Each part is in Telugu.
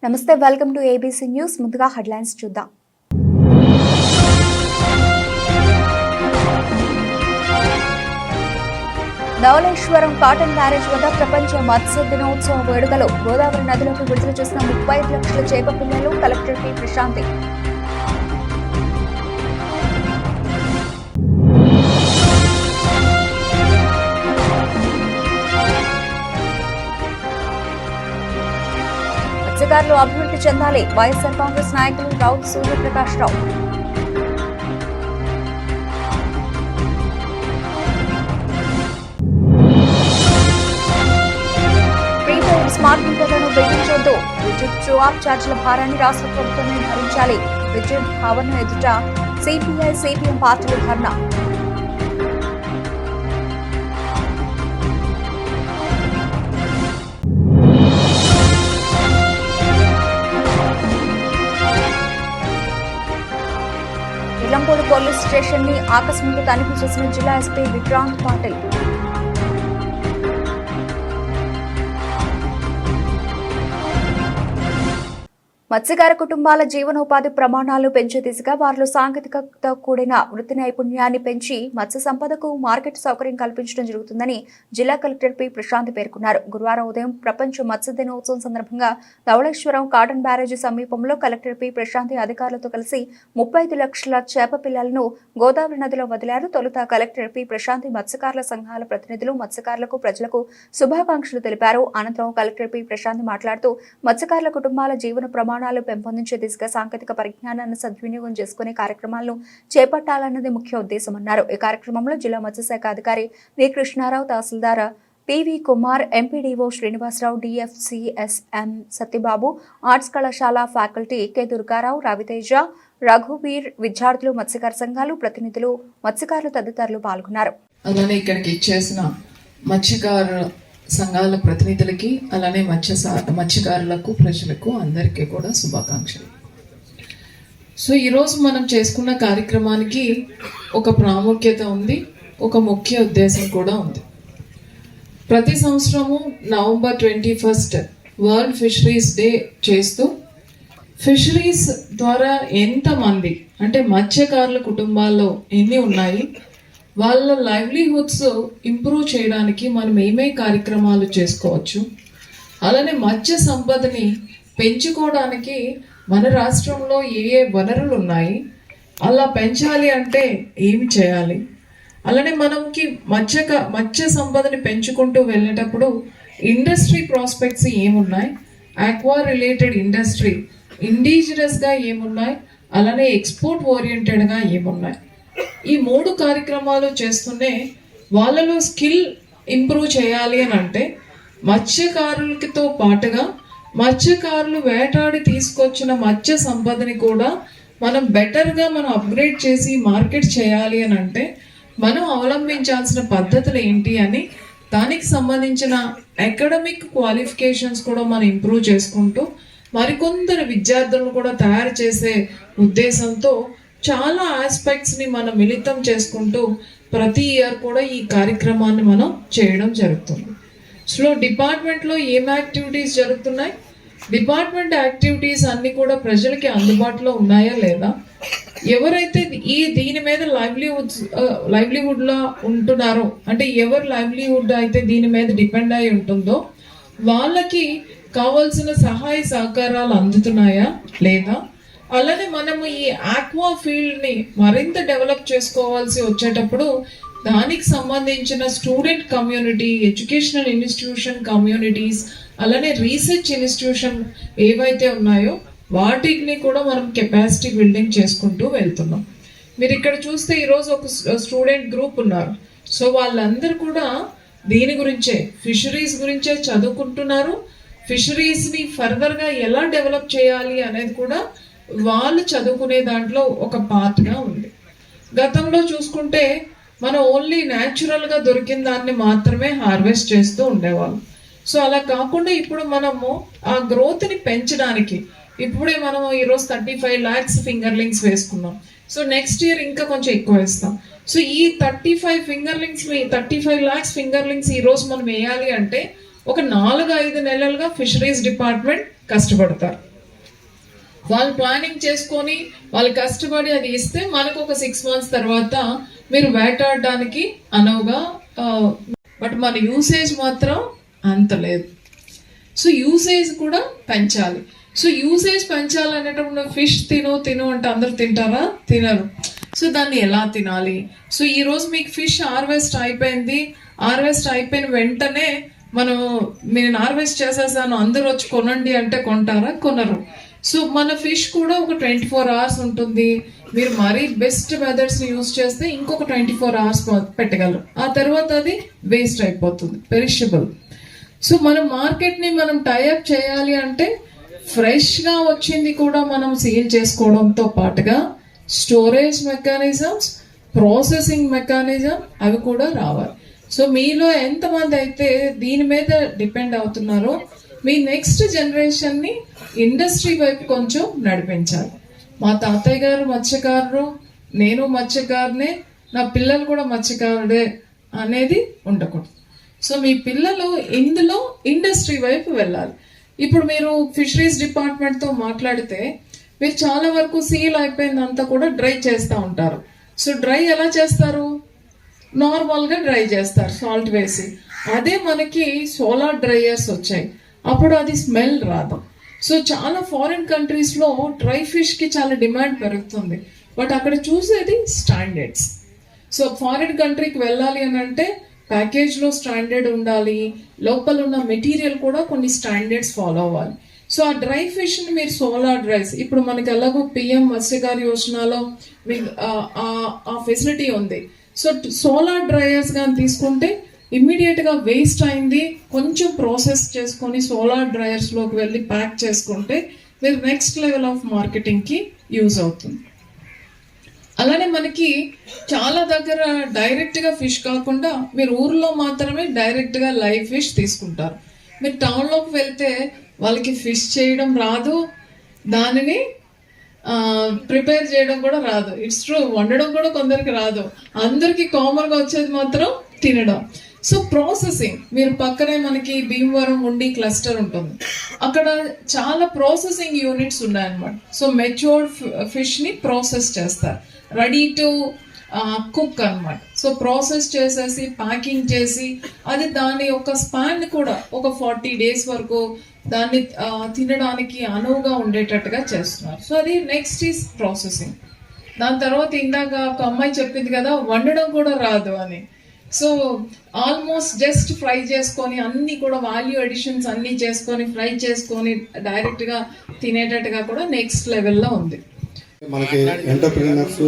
నమస్తే, వెల్కమ్ టు ఏబీసీ న్యూస్. ముందుగా హెడ్లైన్స్ చూద్దాం. ధవళేశ్వరం కాటన్ బ్యారేజ్ వద్ద ప్రపంచ మత్స్య దినోత్సవ వేడుకలు. గోదావరి నదిలోకి విడుదల చేసిన 35 లక్షల చేప పిల్లలు. Collector P Prashanti. మత్స్యకారులు అభివృద్ధి చెందాలి. వైఎస్ఆర్ కాంగ్రెస్ నాయకులు రౌత్ సూర్యప్రకాష్ రావు. ప్రీపెయిడ్ స్మార్ట్ మీటర్లను బిగించొద్దు. విద్యుత్ ట్రూ-అప్ ఛార్జీల భారాన్ని రాష్ట్ర ప్రభుత్వమే భరించాలి. విద్యుత్ భవన్ ఎదుట సిపిఐ సిపిఎం పార్టీలు ధర్నా. ఇలంపూడి పోలీస్ స్టేషన్ ని ఆకస్మిక తనిఖీ చేసిన జిల్లా ఎస్పీ విక్రాంత్ పాటిల్. మత్స్యకార కుటుంబాల జీవనోపాధి ప్రమాణాలు పెంచే దిశగా వారిలో సాంకేతికత కూడిన వృత్తి నైపుణ్యాన్ని పెంచి మత్స్య సంపదకు మార్కెట్ సౌకర్యం కల్పించడం జరుగుతుందని జిల్లా కలెక్టర్ పి ప్రశాంతి పేర్కొన్నారు. గురువారం ఉదయం ప్రపంచ మత్స్య దినోత్సవం సందర్భంగా ధవళేశ్వరం కాటన్ బ్యారేజీ సమీపంలో కలెక్టర్ పి ప్రశాంతి అధికారులతో కలిసి 35 లక్షల చేప పిల్లలను గోదావరి నదిలో వదిలారు. తొలుత కలెక్టర్ పి ప్రశాంతి మత్స్యకారుల సంఘాల ప్రతినిధులు, మత్స్యకారులకు, ప్రజలకు శుభాకాంక్షలు తెలిపారు. అనంతరం కలెక్టర్ పి ప్రశాంతి మాట్లాడుతూ మత్స్యకారుల కుటుంబాల జీవన ప్రమాణాలు పెంపొందించే దిశగా సాంకేతిక పరిజ్ఞానాన్ని సద్వినియోగం చేసుకునే కార్యక్రమాలను చేపట్టాలన్నది ముఖ్య ఉద్దేశమన్నారు. ఈ కార్యక్రమంలో జిల్లా మత్స్యశాఖ అధికారి వి కృష్ణారావు, తహసీల్దార్ PV Kumar, MPDO Srinivasarao, DFCSM Satyababu, arts కళాశాల ఫ్యాకల్టీ కె దుర్గారావు, రవితేజ, రఘువీర్, విద్యార్థులు, మత్స్యకార సంఘాలు ప్రతినిధులు, మత్స్యకారులు తదితరులు పాల్గొన్నారు. అలానే ఇక్కడికి ఇచ్చేసిన మత్స్యకార సంఘాల ప్రతినిధులకి, అలానే మత్స్యకారులకు, ప్రజలకు అందరికీ కూడా శుభాకాంక్షలు. సో ఈరోజు మనం చేసుకున్న కార్యక్రమానికి ఒక ప్రాముఖ్యత ఉంది, ఒక ముఖ్య ఉద్దేశం కూడా ఉంది. ప్రతి సంవత్సరము నవంబర్ 21 వరల్డ్ ఫిషరీస్ డే చేస్తూ ఫిషరీస్ ద్వారా ఎంతమంది అంటే మత్స్యకారుల కుటుంబాల్లో ఎన్ని ఉన్నాయి, వాళ్ళ లైవ్లీహుడ్స్ ఇంప్రూవ్ చేయడానికి మనం ఏమే కార్యక్రమాలు చేసుకోవచ్చు, అలానే మత్స్య సంపదని పెంచుకోవడానికి మన రాష్ట్రంలో ఏ వనరులు ఉన్నాయి, అలా పెంచాలి అంటే ఏమి చేయాలి, అలానే మనకి మత్స్య సంపదని పెంచుకుంటూ వెళ్ళేటప్పుడు ఇండస్ట్రీ ప్రాస్పెక్ట్స్ ఏమున్నాయి, ఆక్వా రిలేటెడ్ ఇండస్ట్రీ ఇండిజినస్గా ఏమున్నాయి, అలానే ఎక్స్పోర్ట్ ఓరియంటెడ్గా ఏమున్నాయి. ఈ 3 కార్యక్రమాలు చేస్తూనే వాళ్ళలో స్కిల్ ఇంప్రూవ్ చేయాలి అని అంటే మత్స్యకారులతో పాటుగా మత్స్యకారులు వేటాడి తీసుకొచ్చిన మత్స్య సంపదని కూడా మనం బెటర్గా అప్గ్రేడ్ చేసి మార్కెట్ చేయాలి అని అంటే మనం అవలంబించాల్సిన పద్ధతులు ఏంటి అని దానికి సంబంధించిన అకాడమిక్ క్వాలిఫికేషన్స్ కూడా మనం ఇంప్రూవ్ చేసుకుంటూ మరికొందరు విద్యార్థులను కూడా తయారు చేసే ఉద్దేశంతో చాలా ఆస్పెక్ట్స్ని మనం మిళితం చేసుకుంటూ ప్రతి ఇయర్ కూడా ఈ కార్యక్రమాన్ని మనం చేయడం జరుగుతుంది. సో డిపార్ట్మెంట్లో ఏం యాక్టివిటీస్ జరుగుతున్నాయి, డిపార్ట్మెంట్ యాక్టివిటీస్ అన్నీ కూడా ప్రజలకి అందుబాటులో ఉన్నాయా లేదా, ఎవరైతే దీని మీద లైవ్లీవుడ్లో ఉంటున్నారో అంటే ఎవరు లైవ్లీవుడ్ అయితే దీని మీద డిపెండ్ అయి ఉంటుందో వాళ్ళకి కావాల్సిన సహాయ సహకారాలు అందుతున్నాయా లేదా, అలానే మనము ఈ ఆక్వా ఫీల్డ్ని మరింత డెవలప్ చేసుకోవాల్సి వచ్చేటప్పుడు దానికి సంబంధించిన student community, educational institution communities, అలానే రీసెర్చ్ ఇన్స్టిట్యూషన్ ఏవైతే ఉన్నాయో వాటిని కూడా మనం కెపాసిటీ బిల్డింగ్ చేసుకుంటూ వెళ్తున్నాం. మీరు ఇక్కడ చూస్తే ఈరోజు ఒక స్టూడెంట్ గ్రూప్ ఉన్నారు. సో వాళ్ళందరూ కూడా దీని గురించే, ఫిషరీస్ గురించే చదువుకుంటున్నారు. ఫిషరీస్ని ఫర్దర్గా ఎలా డెవలప్ చేయాలి అనేది కూడా వాళ్ళు చదువుకునే దాంట్లో ఒక పార్ట్గా ఉంది. గతంలో చూసుకుంటే మనం ఓన్లీ న్యాచురల్గా దొరికిన దాన్ని మాత్రమే హార్వెస్ట్ చేస్తూ ఉండేవాళ్ళం. సో అలా కాకుండా ఇప్పుడు మనము ఆ గ్రోత్ని పెంచడానికి ఇప్పుడే మనం ఈరోజు 35 lakhs ఫింగర్లింగ్స్ వేసుకున్నాం. సో నెక్స్ట్ ఇయర్ ఇంకా కొంచెం ఎక్కువ వేస్తాం. సో ఈ 35 lakhs ఫింగర్లింగ్స్ ఈరోజు మనం వేయాలి అంటే ఒక 4-5 నెలలుగా ఫిషరీస్ డిపార్ట్మెంట్ కష్టపడతారు. వాళ్ళు ప్లానింగ్ చేసుకొని వాళ్ళు కష్టపడి అది ఇస్తే మనకు ఒక 6 months తర్వాత మీరు వేటాడడానికి అనువుగా, బట్ మన యూసేజ్ మాత్రం అంత లేదు. సో యూసేజ్ కూడా పెంచాలి. సో యూసేజ్ పెంచాలనేటప్పుడు ఫిష్ తిను అంటే అందరు తింటారా? తినరు. సో దాన్ని ఎలా తినాలి? సో ఈరోజు మీకు ఫిష్ హార్వెస్ట్ అయిపోయిన వెంటనే నేను హార్వెస్ట్ చేసేసాను అందరూ వచ్చి కొనండి అంటే కొంటారా? కొనరు. సో మన ఫిష్ కూడా ఒక 24 hours ఉంటుంది. మీరు మరీ బెస్ట్ మెథడ్స్ని యూజ్ చేస్తే ఇంకొక 24 hours పెట్టగలరు. ఆ తర్వాత అది వేస్ట్ అయిపోతుంది, పెరిషబుల్. సో మన మార్కెట్ని మనం టైఅప్ చేయాలి అంటే ఫ్రెష్గా వచ్చింది కూడా మనం సేల్ చేసుకోవడంతో పాటుగా స్టోరేజ్ మెకానిజమ్స్, ప్రాసెసింగ్ మెకానిజం అవి కూడా రావాలి. సో మీలో ఎంతమంది అయితే దీని మీద డిపెండ్ అవుతున్నారో మీ నెక్స్ట్ జనరేషన్ని ఇండస్ట్రీ వైపు కొంచెం నడిపించాలి. మా తాతయ్య గారు మత్స్యకారులు, నేను మత్స్యకారునే, నా పిల్లలు కూడా మత్స్యకారుడే అనేది ఉండకూడదు. సో మీ పిల్లలు ఇందులో ఇండస్ట్రీ వైపు వెళ్ళాలి. ఇప్పుడు మీరు ఫిషరీస్ డిపార్ట్మెంట్తో మాట్లాడితే మీరు చాలా వరకు సీల్ అయిపోయిందంతా కూడా డ్రై చేస్తూ ఉంటారు. సో డ్రై ఎలా చేస్తారు? నార్మల్గా డ్రై చేస్తారు సాల్ట్ వేసి. అదే మనకి సోలార్ డ్రైయర్స్ వచ్చాయి, అప్పుడు అది స్మెల్ రాదు. సో చాలా ఫారిన్ కంట్రీస్లో డ్రై ఫిష్కి చాలా డిమాండ్ పెరుగుతుంది, బట్ అక్కడ చూసేది స్టాండర్డ్స్. సో ఫారిన్ కంట్రీకి వెళ్ళాలి అని అంటే ప్యాకేజ్లో స్టాండర్డ్ ఉండాలి, లోపల ఉన్న మెటీరియల్ కూడా కొన్ని స్టాండర్డ్స్ ఫాలో అవ్వాలి. సో ఆ డ్రై ఫిష్ని మీరు సోలార్ డ్రైస్, ఇప్పుడు మనకి ఎలాగో పిఎం మత్స్యకార యోజనలో మీకు ఆ ఫెసిలిటీ ఉంది. సో సోలార్ డ్రైయర్స్ కానీ తీసుకుంటే ఇమ్మీడియట్గా వేస్ట్ అయింది కొంచెం ప్రాసెస్ చేసుకొని సోలార్ డ్రైయర్స్లోకి వెళ్ళి ప్యాక్ చేసుకుంటే మీరు నెక్స్ట్ లెవెల్ ఆఫ్ మార్కెటింగ్కి యూజ్ అవుతుంది. అలానే మనకి చాలా దగ్గర డైరెక్ట్గా ఫిష్ కాకుండా మీరు ఊర్లో మాత్రమే డైరెక్ట్గా లైవ్ ఫిష్ తీసుకుంటారు. మీరు టౌన్లోకి వెళ్తే వాళ్ళకి ఫిష్ చేయడం రాదు, దానిని ప్రిపేర్ చేయడం కూడా రాదు. ఇట్స్ ట్రూ, వండడం కూడా కొందరికి రాదు. అందరికి కామన్గా వచ్చేది మాత్రం తినడం. సో ప్రాసెసింగ్, మీరు పక్కనే మనకి భీమవరం ఉండి క్లస్టర్ ఉంటుంది, అక్కడ చాలా ప్రాసెసింగ్ యూనిట్స్ ఉన్నాయన్నమాట. సో మెచ్యూర్డ్ ఫిష్ని ప్రాసెస్ చేస్తారు, రెడీ టు కుక్ అన్నమాట. సో ప్రాసెస్ చేసేసి ప్యాకింగ్ చేసి అది దాని యొక్క స్పాన్ కూడా ఒక 40 days వరకు దాన్ని తినడానికి అనువుగా ఉండేటట్టుగా చేస్తున్నారు. సో అది నెక్స్ట్ ఈస్ ప్రాసెసింగ్. దాని తర్వాత ఇందాక ఒక అమ్మాయి చెప్పింది కదా వండడం కూడా రాదు అని. సో ఆల్మోస్ట్ జస్ట్ ఫ్రై చేసుకొని అన్ని కూడా వాల్యూ అడిషన్స్ అన్ని చేసుకొని ఫ్రై చేసుకొని డైరెక్ట్గా తినేటట్టుగా కూడా నెక్స్ట్ లెవెల్లో ఉంది. మనకి ఎంటర్ప్రీనర్స్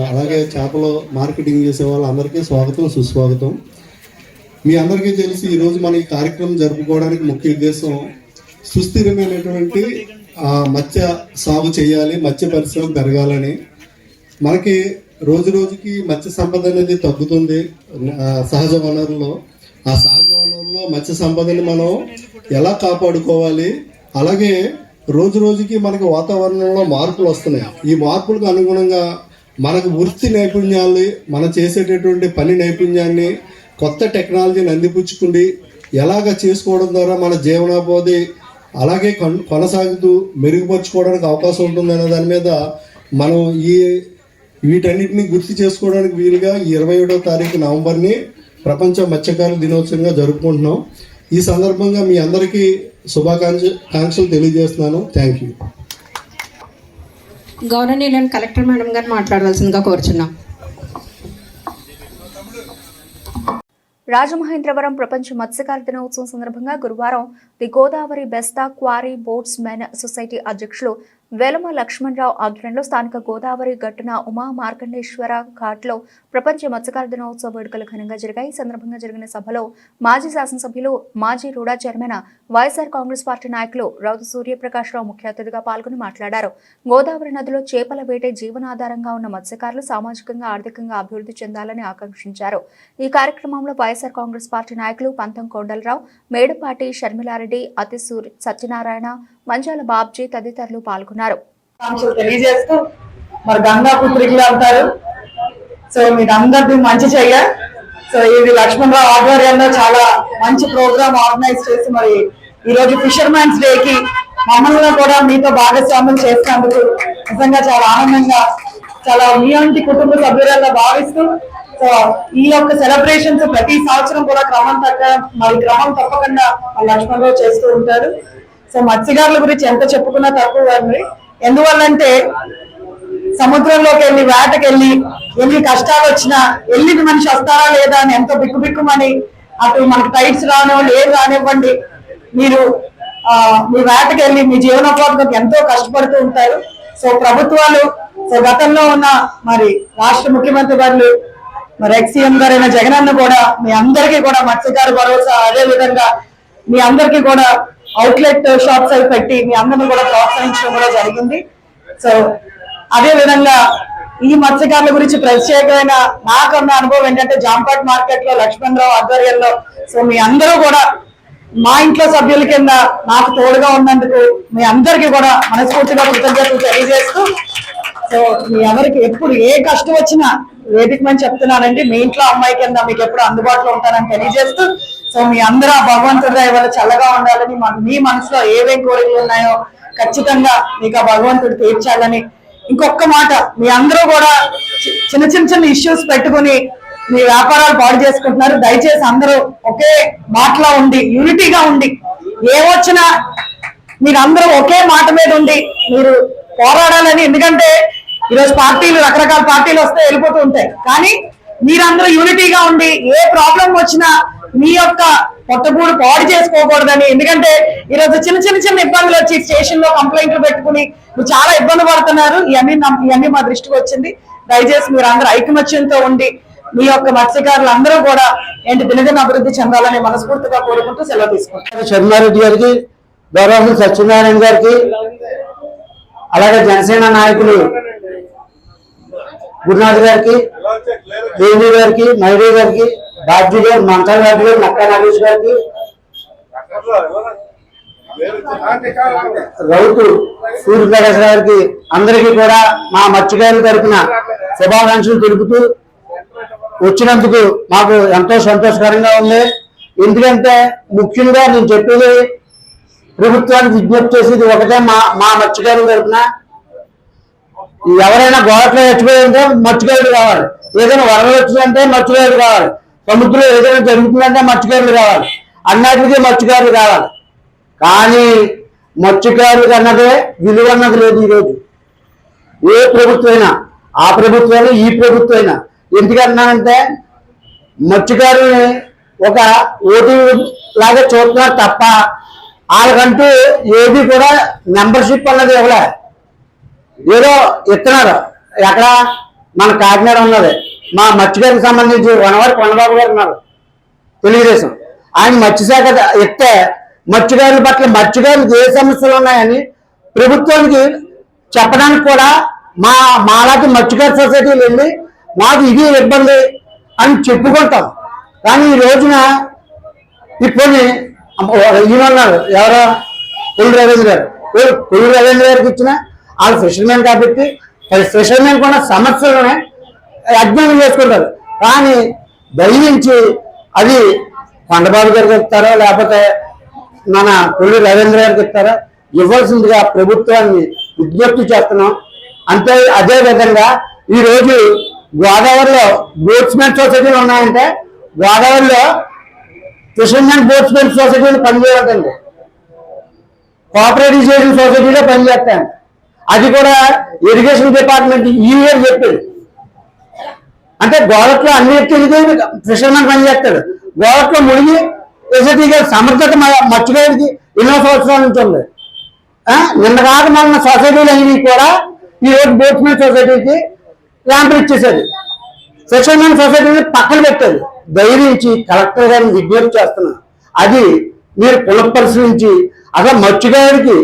అలాగే చేపలు మార్కెటింగ్ చేసే వాళ్ళందరికీ స్వాగతం, సుస్వాగతం. మీ అందరికీ తెలిసి ఈరోజు మన ఈ కార్యక్రమం జరుపుకోవడానికి ముఖ్య ఉద్దేశం సుస్థిరమైనటువంటి మత్స్య సాగు చేయాలి, మత్స్య పరిశ్రమ పెరగాలని. మనకి రోజు రోజుకి మత్స్య సంపద అనేది తగ్గుతుంది సహజ వనరుల్లో. ఆ సహజ వనరుల్లో మత్స్య సంపదని మనం ఎలా కాపాడుకోవాలి, అలాగే రోజు రోజుకి మనకి వాతావరణంలో మార్పులు వస్తున్నాయి. ఈ మార్పులకు అనుగుణంగా మనకు వృత్తి నైపుణ్యాన్ని, మనం చేసేటటువంటి పని నైపుణ్యాన్ని, కొత్త టెక్నాలజీని అందిపుచ్చుకుండి ఎలాగ చేసుకోవడం ద్వారా మన జీవనోపాధి అలాగే కొనసాగుతూ మెరుగుపరుచుకోవడానికి అవకాశం ఉంటుందనే దాని మీద మనం వీటన్నిటిని గుర్తు చేసుకోవడానికి వీలుగా 27వ తారీఖు నవంబర్ని ప్రపంచ మత్స్యకారుల దినోత్సవంగా జరుపుకుంటున్నాం. ఈ సందర్భంగా మీ అందరికీ శుభాకాంక్షలు తెలియజేస్తున్నాను. Thank you. గౌరవనీయులైన కలెక్టర్ మేడం గారు మాట్లాడవలసిందిగా కోరుచున్నాం. రాజమహేంద్రవరం ప్రపంచ మత్స్యకార దినోత్సవం సందర్భంగా గురువారం the Godavari బెస్తా quarry boats men society అధ్యక్షులు వెలమ లక్ష్మణరావు ఆధ్వర్యంలో స్థానిక గోదావరి గట్టున ఉమా మార్కండేశ్వర ఘాట్లో ప్రపంచ మత్స్యకార దినోత్సవ వేడుకలు ఘనంగా జరిగాయి. ఈ సందర్భంగా జరిగిన సభలో మాజీ శాసనసభ్యులు, మాజీ రూడా చైర్మన్, వైఎస్ఆర్ కాంగ్రెస్ పార్టీ నాయకులు రౌతు సూర్యప్రకాశ్రావు ముఖ్య అతిథిగా పాల్గొని మాట్లాడారు. గోదావరి నదిలో చేపల వేటే జీవనాధారంగా ఉన్న మత్స్యకారులు సామాజికంగా, ఆర్థికంగా అభివృద్ధి చెందాలని ఆకాంక్షించారు. ఈ కార్యక్రమంలో వైఎస్ఆర్ కాంగ్రెస్ పార్టీ నాయకులు పంతం కొండలరావు, మేడపాటి షర్మిలారెడ్డి, అతిసూరి సత్యనారాయణ, మంజాల బాబ్జీ తదితరులు పాల్గొన్నారు. తెలియజేస్తూ మరి గంగా పుత్రికలు అంటారు. సో మీరు అందరిది మంచి చెయ్య. సో ఇది లక్ష్మణరావు ఆధ్వర్యంలో చాలా మంచి ప్రోగ్రామ్ ఆర్గనైజ్ చేసి మరి ఈ రోజు ఫిషర్మెన్స్ డే కి మమ్మల్ని కూడా మీతో భాగస్వామ్యం చేసినందుకు నిజంగా చాలా ఆనందంగా, చాలా మీ వంటి కుటుంబ సభ్యులుగా భావిస్తూ, సో ఈ యొక్క సెలబ్రేషన్స్ ప్రతి సంవత్సరం కూడా క్రమం తప్పకుండా లక్ష్మణరావు చేస్తూ ఉంటారు. సో మత్స్యకారుల గురించి ఎంత చెప్పుకున్నా తక్కువ అండి. ఎందువల్లంటే సముద్రంలోకి వెళ్ళి వేటకెళ్ళి ఎన్ని కష్టాలు వచ్చినా వెళ్ళిన మనిషి వస్తారా లేదా అని ఎంతో బిక్కుమని, అటు మనకు టైట్స్ రానివ్వండి, ఏం రానివ్వండి, మీరు మీ వేటకెళ్ళి మీ జీవనోపాధికి ఎంతో కష్టపడుతూ ఉంటారు. సో ప్రభుత్వాలు, సో గతంలో ఉన్న మరి రాష్ట్ర ముఖ్యమంత్రి గారు, మరి ఎక్స్-సీఎం గారైన జగనన్న కూడా మీ అందరికీ కూడా మత్స్యకారు భరోసా, అదే విధంగా మీ అందరికీ కూడా అవుట్లెట్ షాప్స్ అవి పెట్టి మీ అందరిని కూడా ప్రోత్సహించడం కూడా జరిగింది. సో అదే విధంగా ఈ మత్స్యకారుల గురించి ప్రత్యేకమైన నాకున్న అనుభవం ఏంటంటే జాంపాట్ మార్కెట్ లో లక్ష్మణరావు ఆధ్వర్యంలో, సో మీ అందరూ కూడా మా ఇంట్లో సభ్యుల కింద నాకు తోడుగా ఉన్నందుకు మీ అందరికీ కూడా మనస్ఫూర్తిగా కృతజ్ఞతలు తెలియజేస్తూ, సో మీ ఎవరికి ఎప్పుడు ఏ కష్టం వచ్చినా వేదికమని చెప్తున్నానండి, మీ ఇంట్లో అమ్మాయి కింద మీకు ఎప్పుడు అందుబాటులో ఉంటానని తెలియజేస్తూ, సో మీ అందరూ ఆ భగవంతుడి దయ వల్ల చల్లగా ఉండాలని, మీ మనసులో ఏవేం కోరికలు ఉన్నాయో ఖచ్చితంగా మీకు ఆ భగవంతుడు తీర్చాలని. ఇంకొక మాట, మీ అందరూ కూడా చిన్న ఇష్యూస్ పెట్టుకుని మీ వ్యాపారాలు పాడు చేసుకుంటున్నారు. దయచేసి అందరూ ఒకే మాటలో ఉండి, యూనిటీగా ఉండి, ఏమొచ్చినా మీరు అందరూ ఒకే మాట మీద ఉండి మీరు పోరాడాలని. ఎందుకంటే ఈరోజు పార్టీలు, రకరకాల పార్టీలు వస్తే వెళ్ళిపోతూ ఉంటాయి, కానీ మీరందరూ యూనిటీగా ఉండి ఏ ప్రాబ్లం వచ్చినా మీ యొక్క పొట్టగూడు పాడు చేసుకోకూడదని. ఎందుకంటే ఈరోజు చిన్న ఇబ్బందులు వచ్చి స్టేషన్ లో కంప్లైంట్లు పెట్టుకుని మీరు చాలా ఇబ్బంది పడుతున్నారు. ఇవన్నీ మా దృష్టికి వచ్చింది. దయచేసి మీరు అందరూ ఐకమత్యంతో ఉండి మీ యొక్క మత్స్యకారులు అందరూ కూడా దినదిన అభివృద్ధి చెందాలని మనస్ఫూర్తిగా కోరుకుంటూ సెలవు తీసుకుంటారు. శర్మారెడ్డి గారికి, గౌరవ సత్యనారాయణ గారికి, అలాగే జనసేన నాయకులు గురునాథ్ గారికి, దేవి గారికి, మైరీ గారికి, బాబ్జీ గారు, మంతా గారి గారు, నక్కా నాగేష్ గారికి, రౌతు సూర్యప్రకాశ్ గారికి, అందరికీ కూడా మా మత్స్యకారుల తరఫున శుభాకాంక్షలు తెలుపుతూ వచ్చినందుకు మాకు ఎంతో సంతోషకరంగా ఉంది. ఎందుకంటే ముఖ్యంగా నేను చెప్పేది ప్రభుత్వానికి విజ్ఞప్తి చేసేది ఒకటే, మా మత్స్యకారుల తరఫున ఎవరైనా గోడట్లో చచ్చిపోయిందంటే మత్స్యకారులు కావాలి, ఏదైనా వరదలు వచ్చిందంటే మత్స్యకారులు కావాలి, సముద్రంలో ఏదైనా జరుగుతుందంటే మత్స్యకారులు కావాలి, అన్నిటికీ మత్స్యకారులు కావాలి. కానీ మత్స్యకారులకు అన్నదే విలువ అన్నది లేదు ఈరోజు. ఏ ప్రభుత్వమైనా, ఆ ప్రభుత్వమైనా ఈ ప్రభుత్వమైనా. ఎందుకన్నానంటే మత్స్యకారుల్ని ఒక ఓటు లాగా చూస్తున్నారు తప్ప వాళ్ళకంటూ ఏది కూడా మెంబర్షిప్ అన్నది ఇవ్వలే. ఏదో ఇస్తున్నారు. ఎక్కడ మన కాకినాడ ఉన్నది, మా మత్స్యకారికి సంబంధించి వనవారి కొండబాబు గారు ఉన్నారు, తెలుగుదేశం. ఆయన మత్స్యశాఖ ఇస్తే మత్స్యకారుల పట్ల మత్స్యకారులకు ఏ సమస్యలు ఉన్నాయని ప్రభుత్వానికి చెప్పడానికి కూడా మాలాంటి మత్స్యకారు సొసైటీలు వెళ్ళి మాకు ఇది ఇబ్బంది అని చెప్పుకుంటాం. కానీ ఈ రోజున ఇప్పుడు ఈయనన్నారు ఎవరో కొల్లు రవీంద్ర గారు, కొల్లు రవీంద్ర గారికి ఇచ్చిన వాళ్ళు ఫిషర్మెన్ కాబట్టి ఫిషర్మెన్ కూడా సమస్యలను అధ్యయనం చేసుకుంటారు. కానీ దయించి అది కొండబాబు గారికి ఇస్తారో లేకపోతే మన కొల్లు రవీంద్ర గారికి ఇస్తారో ఇవ్వాల్సిందిగా ప్రభుత్వాన్ని విజ్ఞప్తి చేస్తున్నాం. అంతే అదే విధంగా ఈరోజు గోదావరిలో బోట్స్మెన్ సొసైటీలు ఉన్నాయంటే గోదావరిలో ఫిషర్మెన్ బోట్స్మెన్ సొసైటీలు పనిచేయదండి, కోఆపరేటివ్ చేసిన సొసైటీలో పనిచేస్తాను. అది కూడా ఇరిగేషన్ డిపార్ట్మెంట్ ఈ ఇయర్ చెప్పింది. అంటే గోడట్లో అన్నిటికీ ఫిషర్మెన్ పనిచేస్తాడు, గోడట్లో మునిగి ఎసటిగా సమర్థత మర్చిపోయేది ఎన్నో సంవత్సరాల నుంచి ఉంది. నిన్న కాక మన సొసైటీలు అన్నీ కూడా ఈ రోజు బోట్స్మెన్ సొసైటీకి ర్యాంపులు ఇచ్చేసేది, ఫిషర్మెన్ సొసైటీని పక్కన పెట్టేది. ధైర్యించి కలెక్టర్ గారిని విజ్ఞప్తి చేస్తున్నాను, అది మీరు పునఃపరిశీలించి అసలు మత్స్యకారుడికి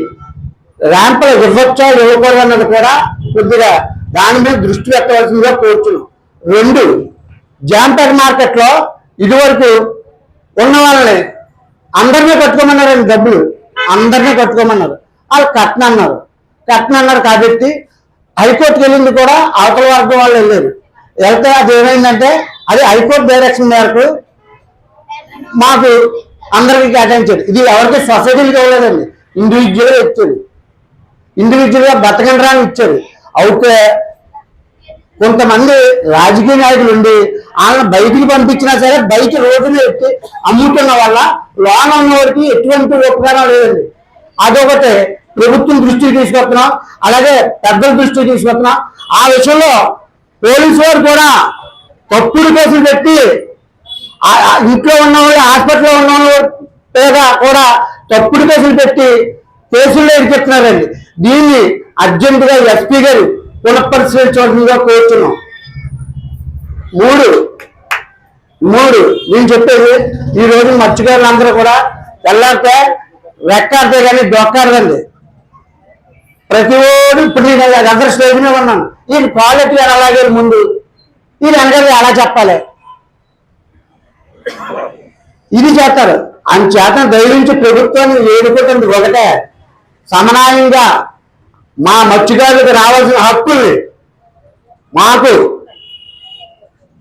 ర్యాంపులు ఇవ్వచ్చా ఇవ్వకూడదు అన్నది కూడా కొద్దిగా దాని మీద దృష్టి పెట్టవలసిందిగా కోరుతున్నాం. 2, జాంపేట మార్కెట్లో ఇదివరకు ఉన్న వాళ్ళని అందరినీ కట్టుకోమన్నారండి, డబ్బులు అందరినీ కట్టుకోమన్నారు. వాళ్ళు కట్టనన్నారు కాబట్టి హైకోర్టుకి వెళ్ళింది కూడా అవతల వర్గం వాళ్ళు వెళ్ళారు. వెళ్తే అది ఏమైందంటే అది హైకోర్టు డైరెక్షన్ మేరకు మాకు అందరికీ కేటాయించారు. ఇది ఎవరికి సొసైటీలకు ఇవ్వలేదండి, ఇండివిజువల్గా ఇచ్చాడు, ఇండివిజువల్గా బతకండి అని ఇచ్చాడు. అయితే కొంతమంది రాజకీయ నాయకులు ఉండి వాళ్ళని బయటికి పంపించినా సరే బయట రోడ్డు మీద ఎత్తి అమ్ముతున్న వల్ల లోన ఉన్న వారికి ఎటువంటి ఉపకారం లేదండి. అదొకటి ప్రభుత్వం దృష్టికి తీసుకొస్తున్నాం, అలాగే పెద్దల దృష్టికి తీసుకొస్తున్నాం. ఆ విషయంలో పోలీసు వారు కూడా తప్పుడు కేసులు పెట్టి ఇంట్లో ఉన్న వాళ్ళు హాస్పిటల్లో ఉన్న వాళ్ళు కూడా తప్పుడు కేసులు పెట్టి కేసుల్లో ఇరికిస్తున్నారండి. దీన్ని అర్జెంటుగా ఎస్పీ గారు పునఃపరిశీలించవలసిందిగా కోరుతున్నాం. మూడు నేను చెప్పేది, ఈ రోజు మత్స్యకారులందరూ కూడా తెల్లారితే రెక్కాడితే కానీ దొక్కాడదండి. ప్రతి ఓడు ఇప్పుడు నేను అందరు స్టేజ్ మీద ఉన్నాను, ఈయన క్వాలిటీ గారు అలాగే ముందు ఈయన అందరికీ అలా చెప్పాలి, ఇది చేస్తారు. అందుచేత దయవించి ప్రభుత్వాన్ని వేడుకుంటుంది ఒకటే, సమన్వయంగా మా మత్స్యకారులకు రావాల్సిన హక్కుల్ని మాకు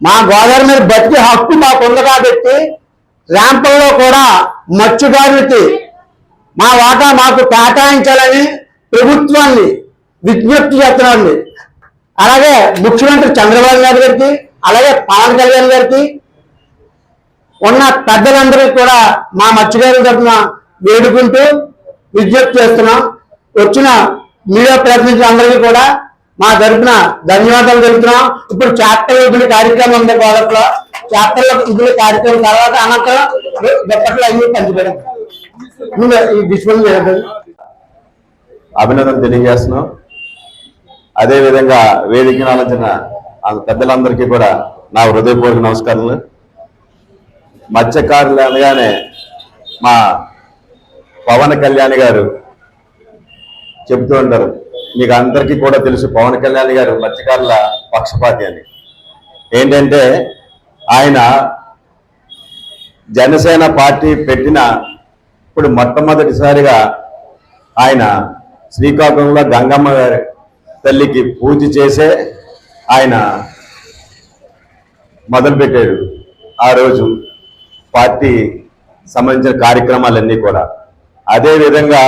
మా గోదావరి మీద బతికే హక్కు మాకు ఉంది కాబట్టి ర్యాంపుల్లో కూడా మత్స్యకారులకి మా వాటా మాకు కేటాయించాలని ప్రభుత్వాన్ని విజ్ఞప్తి చేస్తున్నామండి. అలాగే ముఖ్యమంత్రి చంద్రబాబు నాయుడు గారికి, అలాగే పవన్ కళ్యాణ్ గారికి, ఉన్న పెద్దలందరికీ కూడా మా మత్స్యకారుల తరఫున వేడుకుంటూ విజ్ఞప్తి చేస్తున్నాం. వచ్చిన మీడియా ప్రతినిధులందరికీ కూడా మా తరఫున ధన్యవాదాలు తెలుపుతున్నాం. ఇప్పుడు చాప్టర్ విధుల కార్యక్రమం ఉంది గోడలో, చాప్టర్ విధుల కార్యక్రమం తర్వాత అనంతరం దుప్పట్లు అన్ని పంచిపెట్టాం. ఈ డిస్ప్లే చేయండి. అభినందన తెలియజేస్తున్నాం. అదేవిధంగా వేదికను ఆలోచన పెద్దలందరికీ కూడా నా హృదయపూర్వక నమస్కారాలు. మత్స్యకారులు అనగానే మా పవన్ కళ్యాణ్ గారు చెబుతూ ఉంటారు, మీకు అందరికీ కూడా తెలుసు పవన్ కళ్యాణ్ గారు మత్స్యకారుల పక్షపాతి అని. ఏంటంటే ఆయన జనసేన పార్టీ పెట్టిన ఇప్పుడు మొట్టమొదటిసారిగా ఆయన శ్రీకాకుళంలో గంగమ్మ గారి తల్లికి పూజ చేసే ఆయన మొదలుపెట్టాడు. ఆ రోజు పార్టీ సంబంధించిన కార్యక్రమాలన్నీ కూడా. అదేవిధంగా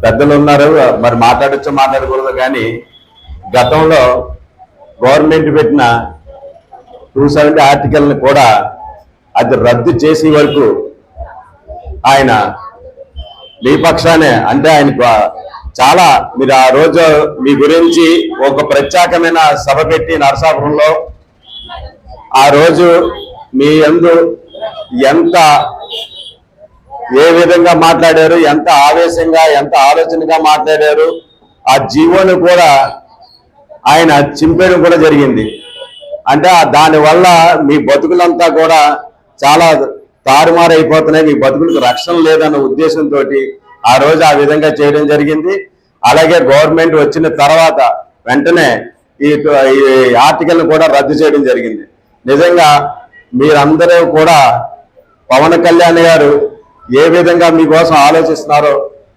పెద్దలు ఉన్నారు, మరి మాట్లాడచ్చో మాట్లాడకూడదు, కానీ గతంలో గవర్నమెంట్ పెట్టిన 270 ఆర్టికల్ని కూడా అది రద్దు చేసే వరకు ఆయన మీ పక్షానే, అంటే ఆయన చాలా, మీరు ఆ రోజు మీ గురించి ఒక ప్రత్యేకమైన సభ పెట్టి నరసాపురంలో ఆ రోజు మీ యందు ఎంత ఏ విధంగా మాట్లాడారు, ఎంత ఆవేశంగా ఎంత ఆలోచనగా మాట్లాడారు, ఆ జీవోను కూడా ఆయన చింపేయడం కూడా జరిగింది. అంటే దానివల్ల మీ బతుకులంతా కూడా చాలా తారుమారైపోతున్నాయి, మీ బతుకులకు రక్షణ లేదన్న ఉద్దేశంతో ఆ రోజు ఆ విధంగా చేయడం జరిగింది. అలాగే గవర్నమెంట్ వచ్చిన తర్వాత వెంటనే ఈ ఆర్టికల్ని కూడా రద్దు చేయడం జరిగింది. నిజంగా మీరందరూ కూడా పవన్ కళ్యాణ్ గారు ఏ విధంగా మీకోసం ఆలోచిస్తున్నారో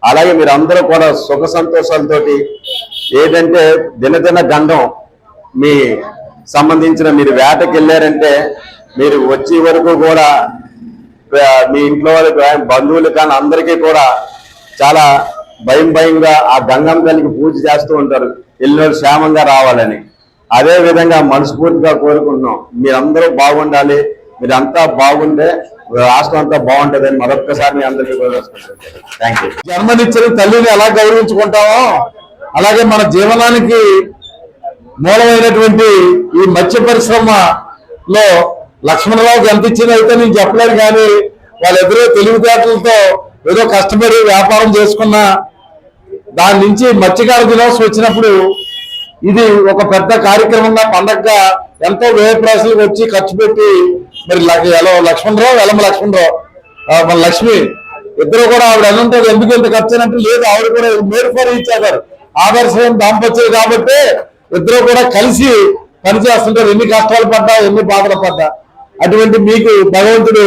అలాగే మీరందరూ కూడా సుఖ సంతోషాలతోటి, ఏదంటే దినదిన గండం మీ సంబంధించిన మీరు వేటకి వెళ్ళారంటే మీరు వచ్చే వరకు కూడా మీ ఇంట్లో వాళ్ళకి బంధువులు కానీ అందరికీ కూడా చాలా భయంగా ఆ గంగమ్మ తల్లికి పూజ చేస్తూ ఉంటారు, వెళ్ళిన క్షేమంగా రావాలని. అదే విధంగా మనస్ఫూర్తిగా కోరుకుంటున్నాం, మీరందరూ బాగుండాలి, మీరంతా బాగుంటే రాష్ట్రం అంతా బాగుంటుందని మరొక్కసారి మీ అందరికీ థ్యాంక్ యూ. జన్మనిచ్చిన తల్లిని ఎలా గౌరవించుకుంటామో అలాగే మన జీవనానికి మూలమైనటువంటి ఈ మత్స్య పరిశ్రమలో లక్ష్మణరావుకి ఎంత ఇచ్చింది అయితే నేను చెప్పలేను, కానీ వాళ్ళెద్దరూ తెలివితేటలతో ఏదో కష్టపడి వ్యాపారం చేసుకున్న దాని నుంచి మత్స్యకార దినోత్సవం వచ్చినప్పుడు ఇది ఒక పెద్ద కార్యక్రమంగా పండగగా ఎంతో వ్యయ ప్రయాసాలకు వచ్చి ఖర్చు పెట్టి మరి లక్ష్మణరావు ఎలమ లక్ష్మణరావు మన లక్ష్మి ఇద్దరు కూడా ఆవిడ అనుంటుంది, ఎందుకు ఎంత ఖర్చు అయినట్టు లేదు, ఆవిడ కూడా మేడ్ ఫర్ ఈచ్ అదర్ ఆదర్శం దాంపత్యం కాబట్టి ఇద్దరు కూడా కలిసి పనిచేస్తుంటారు. ఎన్ని కష్టాలు పడ్డా ఎన్ని బాధలు పడ్డా అటువంటి మీకు భగవంతుడు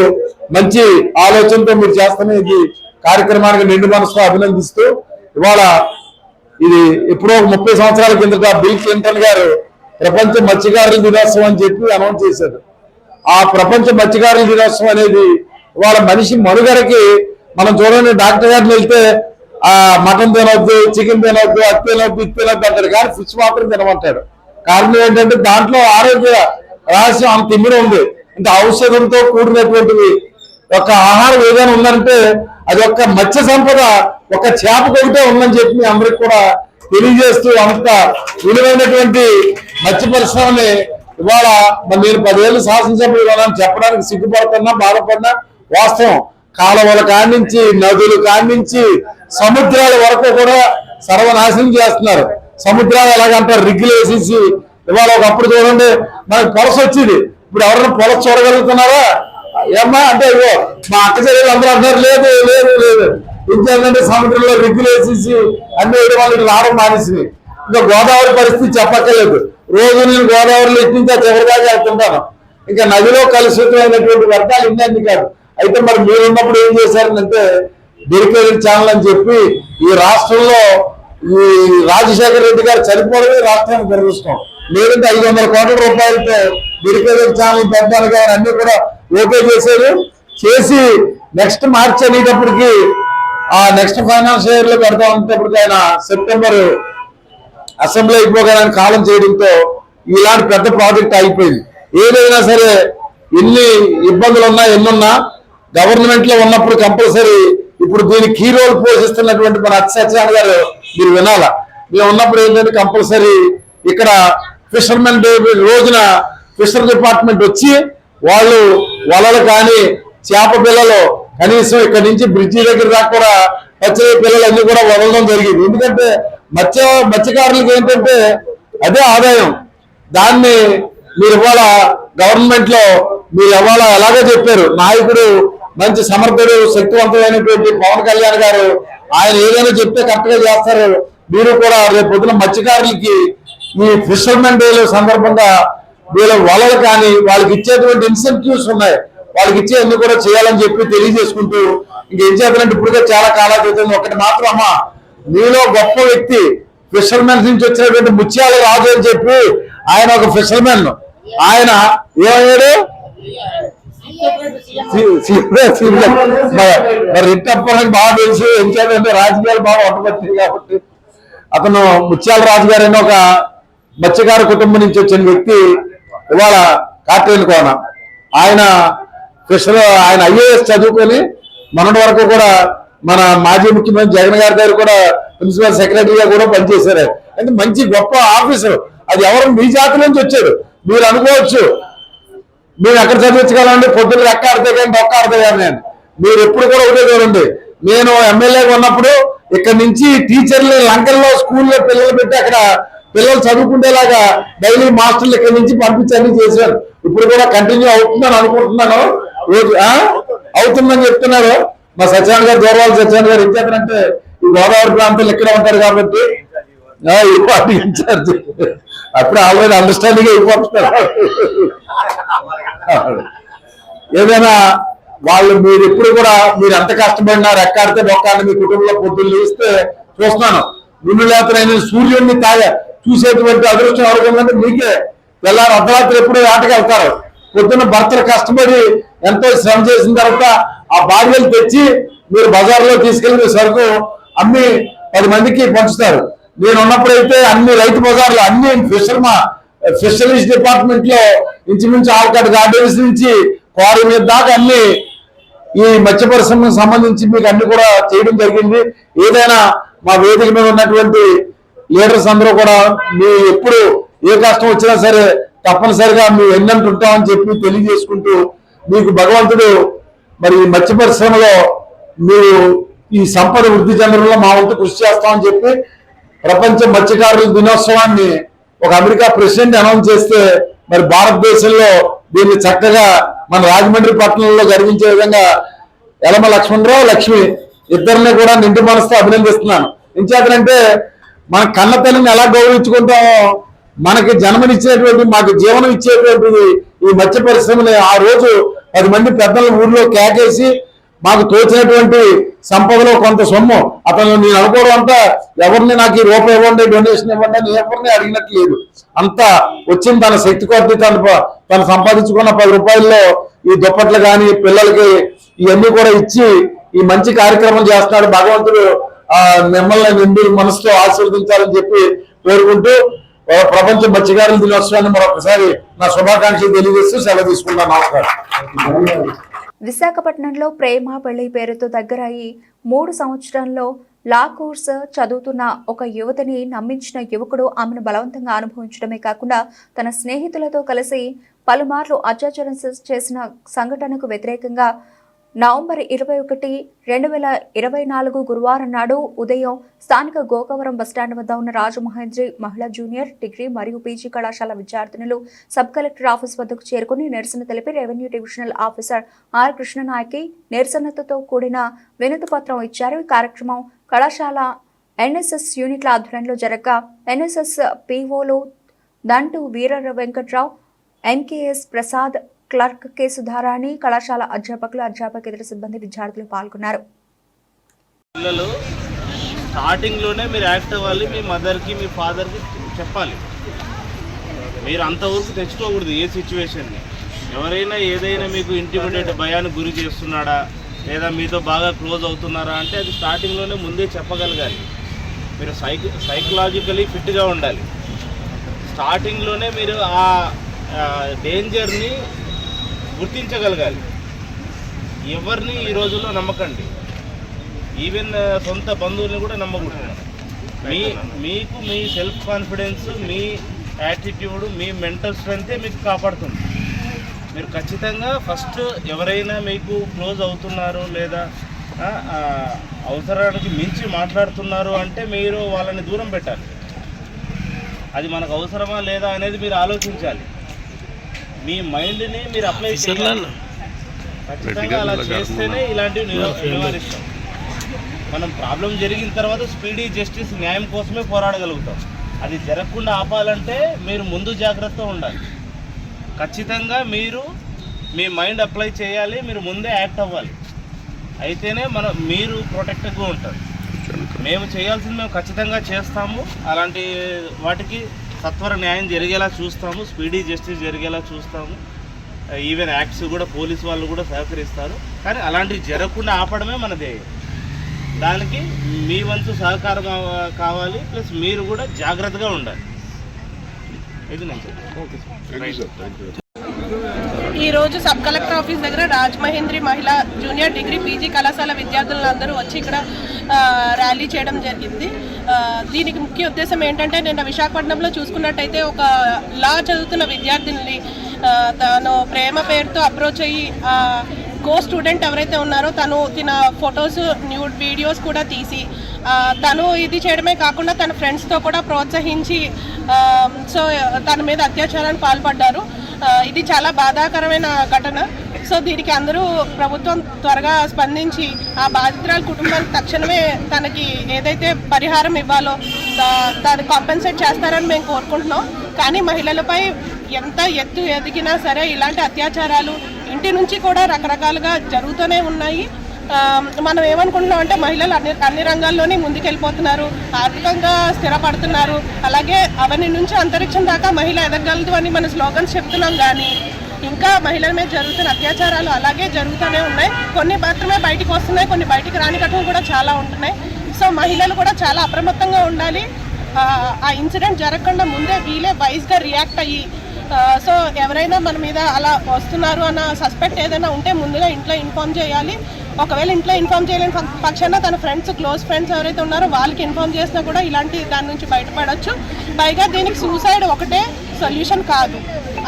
మంచి ఆలోచనతో మీరు చేస్తున్న ఈ కార్యక్రమానికి నిండు మనసుతో అభినందిస్తూ, ఇవాళ ఇది ఎప్పుడో 30 సంవత్సరాల కిందట బిల్ క్లింటన్ గారు ప్రపంచ మత్స్యకారుల దినోత్సవం అని చెప్పి అనౌన్స్ చేశారు. ఆ ప్రపంచ మత్స్యకారుల దినోత్సవం అనేది ఇవాళ మనిషి మనుగడకి మనం చూడండి, డాక్టర్ గారిని వెళ్తే ఆ మటన్ తినొద్దు, చికెన్ తినొద్దు, అది తినొద్దు, ఇది తినొద్దు అంటాడు, కానీ ఫిష్ మాత్రం తినమంటాడు. కారణం ఏంటంటే దాంట్లో ఆరోగ్య రహస్యం అంత ఇమిడి ఉంది. అంటే ఔషధంతో కూడినటువంటివి ఒక ఆహారం ఏదైనా ఉందంటే అది ఒక మత్స్య సంపద ఒక చేపకు ఒకటే ఉందని చెప్పి మీ అందరికి కూడా తెలియజేస్తూ, అంత విలువైనటువంటి మత్స్య పరిశ్రమని ఇవాళ మరి నేను 10 ఏళ్ళు శాసనసభ్యులు చెప్పడానికి సిగ్గుపడుతున్నా, బాధపడినా వాస్తవం. కాలువల కానించి, నదులు కానించి, సముద్రాల వరకు కూడా సర్వనాశనం చేస్తున్నారు. సముద్రాలు ఎలాగంటారు, రిగ్గులు వేసేసి ఇవాళ ఒకప్పుడు చూడండి మనకి పొలస వచ్చేది, ఇప్పుడు ఎవరైనా పొలస చూడగలుగుతున్నారా? ఏమ్మా అంటే ఇవో మా అక్క చెల్లెలు అందరూ అంటారు, లేదు లేదు లేదు, ఇంకేంటంటే సముద్రంలో రిగ్గులు వేసేసి అన్ని వేయడం వాళ్ళకి రావడం మానేసింది. ఇంకా గోదావరి పరిస్థితి చెప్పక్కర్లేదు. రోజు నేను గోదావరిలో ఇట్టించా చివరిదాకా వెళ్తుంటాను. ఇంకా నదిలో కలుషితమైనటువంటి వ్యర్థాలు ఇన్ని కాదు. అయితే మరి మీరు ఉన్నప్పుడు ఏం చేశారంటే డెడికేటెడ్ ఛానల్ అని చెప్పి ఈ రాష్ట్రంలో ఈ రాజశేఖర రెడ్డి గారు చనిపోవడమే రాష్ట్రానికి దురదృష్టం. లేదంటే 500 కోట్ల రూపాయలతో డెడికేటెడ్ ఛానల్ పెట్టడానికి ఆయన అన్ని కూడా ఓకే చేశారు. చేసి నెక్స్ట్ మార్చ్ అనేటప్పటికి ఆ నెక్స్ట్ ఫైనాన్షియల్ ఇయర్ లో పెడతా ఉన్నప్పటికీ ఆయన సెప్టెంబర్ అసెంబ్లీ అయిపోగానే కాలం చేయడంతో ఇలాంటి పెద్ద ప్రాజెక్ట్ అయిపోయింది. ఏదైనా సరే ఎన్ని ఇబ్బందులు ఉన్నా ఎన్నున్నా గవర్నమెంట్ లో ఉన్నప్పుడు కంపల్సరీ ఇప్పుడు దీనికి కీ రోల్ పోషిస్తున్నటువంటి మన సత్యనారాయణ గారు మీరు వినాలా. మేము ఉన్నప్పుడు ఏంటంటే కంపల్సరీ ఇక్కడ ఫిషర్మెన్ డే రోజున ఫిషర్ డిపార్ట్మెంట్ వచ్చి వాళ్ళు వలలు కానీ చేప పిల్లలు కనీసం ఇక్కడ నుంచి బ్రిడ్జి దగ్గర దాకా కూడా పచ్చడి పిల్లలన్నీ కూడా వదలడం జరిగింది. ఎందుకంటే మత్స్యకారులకు ఏంటంటే అదే ఆదాయం. దాన్ని మీరు ఇవాళ గవర్నమెంట్ లో మీరు ఇవాళ ఎలాగో చెప్పారు, నాయకుడు మంచి సమర్థుడు శక్తివంతమైనటువంటి పవన్ కళ్యాణ్ గారు, ఆయన ఏదైనా చెప్తే కరెక్ట్ గా చేస్తారు. మీరు కూడా రేపు పొద్దున మత్స్యకారులకి ఈ ఫిషర్మెన్ డే సందర్భంగా వీళ్ళ వలలు కానీ వాళ్ళకి ఇచ్చేటువంటి ఇన్సెంటివ్స్ ఉన్నాయి, వాళ్ళకి ఇచ్చే అన్ని కూడా చేయాలని చెప్పి తెలియజేసుకుంటూ ఇంకేం చేద్దామంటే ఇప్పటికే చాలా కాలాతీతం. ఒకటి మాత్రం అమ్మా, మీలో గొప్ప వ్యక్తి ఫిషర్మెన్ నుంచి వచ్చినటువంటి ముత్యాల రాజు అని చెప్పి ఆయన ఒక ఫిషర్మెన్. ఆయన ఏమయ్యాడు మరి రిట్టప్పడానికి బాగా తెలుసు, ఎందుకంటే రాజకీయాలు బాగా ఒట్టబట్టింది కాబట్టి. అతను ముత్యాల రాజు గారు అని ఒక మత్స్యకార కుటుంబం నుంచి వచ్చిన వ్యక్తి ఇవాళ కార్టేన్ కోన. ఆయన ఆయన IAS చదువుకొని మొన్నటి వరకు కూడా మన మాజీ ముఖ్యమంత్రి జగన్ గారి దగ్గర కూడా ప్రిన్సిపల్ సెక్రటరీగా కూడా పనిచేశారు. అంటే మంచి గొప్ప ఆఫీసర్. అది ఎవరు మీ జాతి నుంచి వచ్చాడు. మీరు అనుకోవచ్చు మీరు ఎక్కడ చదివించగలండి, పొద్దున్న రెక్క ఆడితే కానీ డొక్క ఆడితే కానీ నేను. మీరు ఎప్పుడు కూడా ఒకటే చూడండి, నేను ఎమ్మెల్యేగా ఉన్నప్పుడు ఇక్కడ నుంచి టీచర్లు లంకల్లో స్కూల్లో పిల్లలు పెట్టి అక్కడ పిల్లలు చదువుకునేలాగా డైలీ మాస్టర్లు ఇక్కడ నుంచి పంపించని చేశారు. ఇప్పుడు కూడా కంటిన్యూ అవుతుందని అనుకుంటున్నాను. అవుతుందని చెప్తున్నారు మా సత్యనారాయణ గారు, దూరవాళ్ళ సత్యనారాయణ గారు. ఏం చేస్తారంటే ఈ గోదావరి ప్రాంతంలో ఇక్కడ ఉంటారు కాబట్టి ఈ పార్టీ ఇన్ఛార్జ్ అప్పుడు ఆల్రెడీ అండర్స్టాండింగ్ అయిపోతున్నారు. ఏదైనా వాళ్ళు మీరు ఎప్పుడు కూడా మీరు ఎంత కష్టపడినారు, ఎక్కాడితే డొక్కాడితే మీ కుటుంబంలో పొద్దున్న లేస్తే చూస్తున్నాను. నిన్ను లేతనైన సూర్యుడిని చూసేటువంటి అదృష్టం ఎవరికంటే మీకే. తెల్లారు అర్ధరాత్రి ఎప్పుడు వేటకి వెళ్తారు. పొద్దున్న భర్తలు కష్టపడి ఎంతో శ్రమ చేసిన తర్వాత ఆ బాధ్యతలు తెచ్చి మీరు బజార్లో తీసుకెళ్లి మీ సరుకు అమ్మి 10 మందికి పంచుతారు. నేను ఉన్నప్పుడైతే అన్ని రైతు బజార్లు అన్ని ఫిషరీస్ డిపార్ట్మెంట్ లో ఇంచుమించు ఆల్కట్ గార్డెన్స్ నుంచి క్వారీ మీద దాకా అన్ని ఈ మత్స్య పరిశ్రమకు సంబంధించి మీకు అన్ని కూడా చేయడం జరిగింది. ఏదైనా మా వేదిక మీద ఉన్నటువంటి లీడర్స్ అందరూ కూడా మీ ఎప్పుడు ఏ కష్టం వచ్చినా సరే తప్పనిసరిగా మేము ఎన్నంటుంటామని చెప్పి తెలియజేసుకుంటూ మీకు భగవంతుడు మరి మత్స్య పరిశ్రమలో మీరు ఈ సంపద వృద్ధి చెందడంలో మా వంతు కృషి చేస్తామని చెప్పి ప్రపంచ మత్స్యకారుల దినోత్సవాన్ని ఒక అమెరికా ప్రెసిడెంట్ అనౌన్స్ చేస్తే మరి భారతదేశంలో దీన్ని చక్కగా మన రాజమండ్రి పట్టణంలో జరిగించే విధంగా యలమ లక్ష్మణరావు లక్ష్మి ఇద్దరిని కూడా నిండు మనసుతో అభినందిస్తున్నాను. ఎంచేతంటే మన కన్న తల్లిని ఎలా గౌరవించుకుంటామో మనకి జన్మనిచ్చినటువంటి మాకు జీవనం ఇచ్చేటువంటిది ఈ మత్స్య పరిశ్రమని ఆ రోజు 10 మంది పెద్దల ఊర్లో కేకేసి మాకు తోచినటువంటి సంపదలో కొంత సొమ్ము అతను నేను అనుకోవడం అంతా ఎవరిని నాకు ఈ రూపాయి ఇవ్వండి, డొనేషన్ ఇవ్వండి అని ఎవరిని అడిగినట్టు లేదు. అంతా వచ్చింది తన శక్తి కొద్ది తను సంపాదించుకున్న 10 రూపాయల్లో ఈ దుప్పట్లు కానీ పిల్లలకి ఇవన్నీ కూడా ఇచ్చి ఈ మంచి కార్యక్రమం చేస్తున్నాడు. భగవంతుడు మిమ్మల్ని నిండు మనసుతో ఆశీర్వదించాలని చెప్పి కోరుకుంటూ ప్రపంచ మత్స్యకారుల దినోత్సవాన్ని మరొకసారి నా శుభాకాంక్షలు తెలియజేస్తూ సెలవు తీసుకుంటాను. నమస్కారం. విశాఖపట్నంలో ప్రేమ పెళ్లి పేరుతో దగ్గరయ్యి 3 సంవత్సరాల్లో లా కోర్స్ చదువుతున్న ఒక యువతిని నమ్మించిన యువకుడు ఆమెను బలవంతంగా అనుభవించడమే కాకుండా తన స్నేహితులతో కలిసి పలుమార్లు అత్యాచారం చేసిన సంఘటనకు వ్యతిరేకంగా నవంబర్ 21, 2024 గురువారం నాడు ఉదయం స్థానిక గోకవరం బస్టాండ్ వద్ద ఉన్న రాజమహేంద్రి మహిళా జూనియర్ డిగ్రీ మరియు పీజీ కళాశాల విద్యార్థినులు సబ్ కలెక్టర్ ఆఫీస్ వద్దకు చేరుకుని నిరసన తెలిపి రెవెన్యూ డివిజనల్ ఆఫీసర్ ఆర్ కృష్ణనాయకి నిరసనతో కూడిన వినతి పత్రం ఇచ్చారు. ఈ కార్యక్రమం కళాశాల ఎన్ఎస్ఎస్ యూనిట్ల ఆధ్వర్యంలో జరగగా ఎన్ఎస్ఎస్ పీఓలు Dantu Veera Venkatrao, MKS Prasad, clerk K Sudharani, కళాశాల అధ్యాపకులు, అధ్యాపకేతర సిబ్బంది, విద్యార్థులు పాల్గొన్నారు. పిల్లలు స్టార్టింగ్లోనే మీరు యాక్ట్ అవ్వాలి. మీ మదర్కి మీ ఫాదర్కి చెప్పాలి. మీరు అంతవరకు తెచ్చుకోకూడదు ఏ సిచ్యువేషన్ని. ఎవరైనా ఏదైనా మీకు ఇంటిమిడియేట్ భయానికి గురి చేస్తున్నాడా లేదా మీతో బాగా క్లోజ్ అవుతున్నారా అంటే అది స్టార్టింగ్లోనే ముందే చెప్పగలగాలి. మీరు సైకలాజికలీ ఫిట్గా ఉండాలి. స్టార్టింగ్లోనే మీరు ఆ డేంజర్ని గుర్తించగలగాలి. ఎవరిని ఈ రోజుల్లో నమ్మకండి. ఈవెన్ సొంత బంధువుల్ని కూడా నమ్మకూడదు. మీకు మీ సెల్ఫ్ కాన్ఫిడెన్స్, మీ యాటిట్యూడ్, మీ మెంటల్ స్ట్రెంగ్తే మీకు కాపాడుతుంది. మీరు ఖచ్చితంగా ఫస్ట్ ఎవరైనా మీకు క్లోజ్ అవుతున్నారు లేదా అవసరానికి మించి మాట్లాడుతున్నారు అంటే మీరు వాళ్ళని దూరం పెట్టాలి. అది మనకు అవసరమా లేదా అనేది మీరు ఆలోచించాలి. మీ మైండ్ని మీరు అప్లై చేయాలి. ఖచ్చితంగా అలా చేస్తేనే ఇలాంటివి నివారిస్తాం. మనం ప్రాబ్లం జరిగిన తర్వాత స్పీడీ జస్టిస్, న్యాయం కోసమే పోరాడగలుగుతాం. అది జరగకుండా ఆపాలంటే మీరు ముందు జాగ్రత్త ఉండాలి. ఖచ్చితంగా మీరు మీ మైండ్ అప్లై చేయాలి. మీరు ముందే యాక్ట్ అవ్వాలి. అయితేనే మీరు ప్రొటెక్ట్గా ఉంటారు. మేము చేయాల్సింది మేము ఖచ్చితంగా చేస్తాము. అలాంటి వాటికి సత్వర న్యాయం జరిగేలా చూస్తాము. స్పీడీ జస్టిస్ జరిగేలా చూస్తాము. ఈవెన్ యాక్ట్స్ కూడా పోలీసు వాళ్ళు కూడా సహకరిస్తారు. కానీ అలాంటివి జరగకుండా ఆపడమే మన ధ్యేయం. దానికి మీ వంతు సహకారం కావాలి. ప్లస్ మీరు కూడా జాగ్రత్తగా ఉండాలి. ఇది ఈరోజు సబ్ కలెక్టర్ ఆఫీస్ దగ్గర రాజమహేంద్రి మహిళా జూనియర్ డిగ్రీ పీజీ కళాశాల విద్యార్థులందరూ వచ్చి ఇక్కడ ర్యాలీ చేయడం జరిగింది. దీనికి ముఖ్య ఉద్దేశం ఏంటంటే, నిన్న విశాఖపట్నంలో చూసుకున్నట్టయితే ఒక లా చదువుతున్న విద్యార్థిని తను ప్రేమ పేరుతో అప్రోచ్ అయ్యి కో స్టూడెంట్ ఎవరైతే ఉన్నారో తన ఫొటోస్, న్యూడ్ వీడియోస్ కూడా తీసి తను ఇది చేయడమే కాకుండా తన ఫ్రెండ్స్తో కూడా ప్రోత్సహించి సో తన మీద అత్యాచారానికి పాల్పడ్డారు. ఇది చాలా బాధాకరమైన ఘటన. సో దీనికి అందరూ ప్రభుత్వం త్వరగా స్పందించి ఆ బాధితురాల కుటుంబానికి తక్షణమే తనకి ఏదైతే పరిహారం ఇవ్వాలో దాన్ని కాంపెన్సేట్ చేస్తారని మేము కోరుకుంటున్నాం. కానీ మహిళలపై ఎంత ఎత్తు ఎదిగినా సరే ఇలాంటి అత్యాచారాలు ఇంటి నుంచి కూడా రకరకాలుగా జరుగుతూనే ఉన్నాయి. మనం ఏమనుకుంటున్నాం అంటే మహిళలు అన్ని రంగాల్లోనే ముందుకెళ్ళిపోతున్నారు, ఆర్థికంగా స్థిరపడుతున్నారు, అలాగే అవని నుంచి అంతరిక్షం దాకా మహిళ ఎదగలదు అని మన స్లోగన్స్ చెప్తున్నాం. కానీ ఇంకా మహిళల మీద జరుగుతున్న అత్యాచారాలు అలాగే జరుగుతూనే ఉన్నాయి. కొన్ని మాత్రమే బయటికి వస్తున్నాయి, కొన్ని బయటికి రాని ఘటనలు కూడా చాలా ఉంటున్నాయి. సో మహిళలు కూడా చాలా అప్రమత్తంగా ఉండాలి. ఆ ఇన్సిడెంట్ జరగకుండా ముందే వీలే వైజ్గా రియాక్ట్ అయ్యి సో ఎవరైనా మన మీద అలా వస్తున్నారు అన్న సస్పెక్ట్ ఏదైనా ఉంటే ముందుగా ఇంట్లో ఇన్ఫార్మ్ చేయాలి. ఒకవేళ ఇంట్లో ఇన్ఫార్మ్ చేయలేని పక్షాన తన ఫ్రెండ్స్, క్లోజ్ ఫ్రెండ్స్ ఎవరైతే ఉన్నారో వాళ్ళకి ఇన్ఫార్మ్ చేసినా కూడా ఇలాంటి దాని నుంచి బయటపడవచ్చు. పైగా దీనికి సూసైడ్ ఒకటే సొల్యూషన్ కాదు.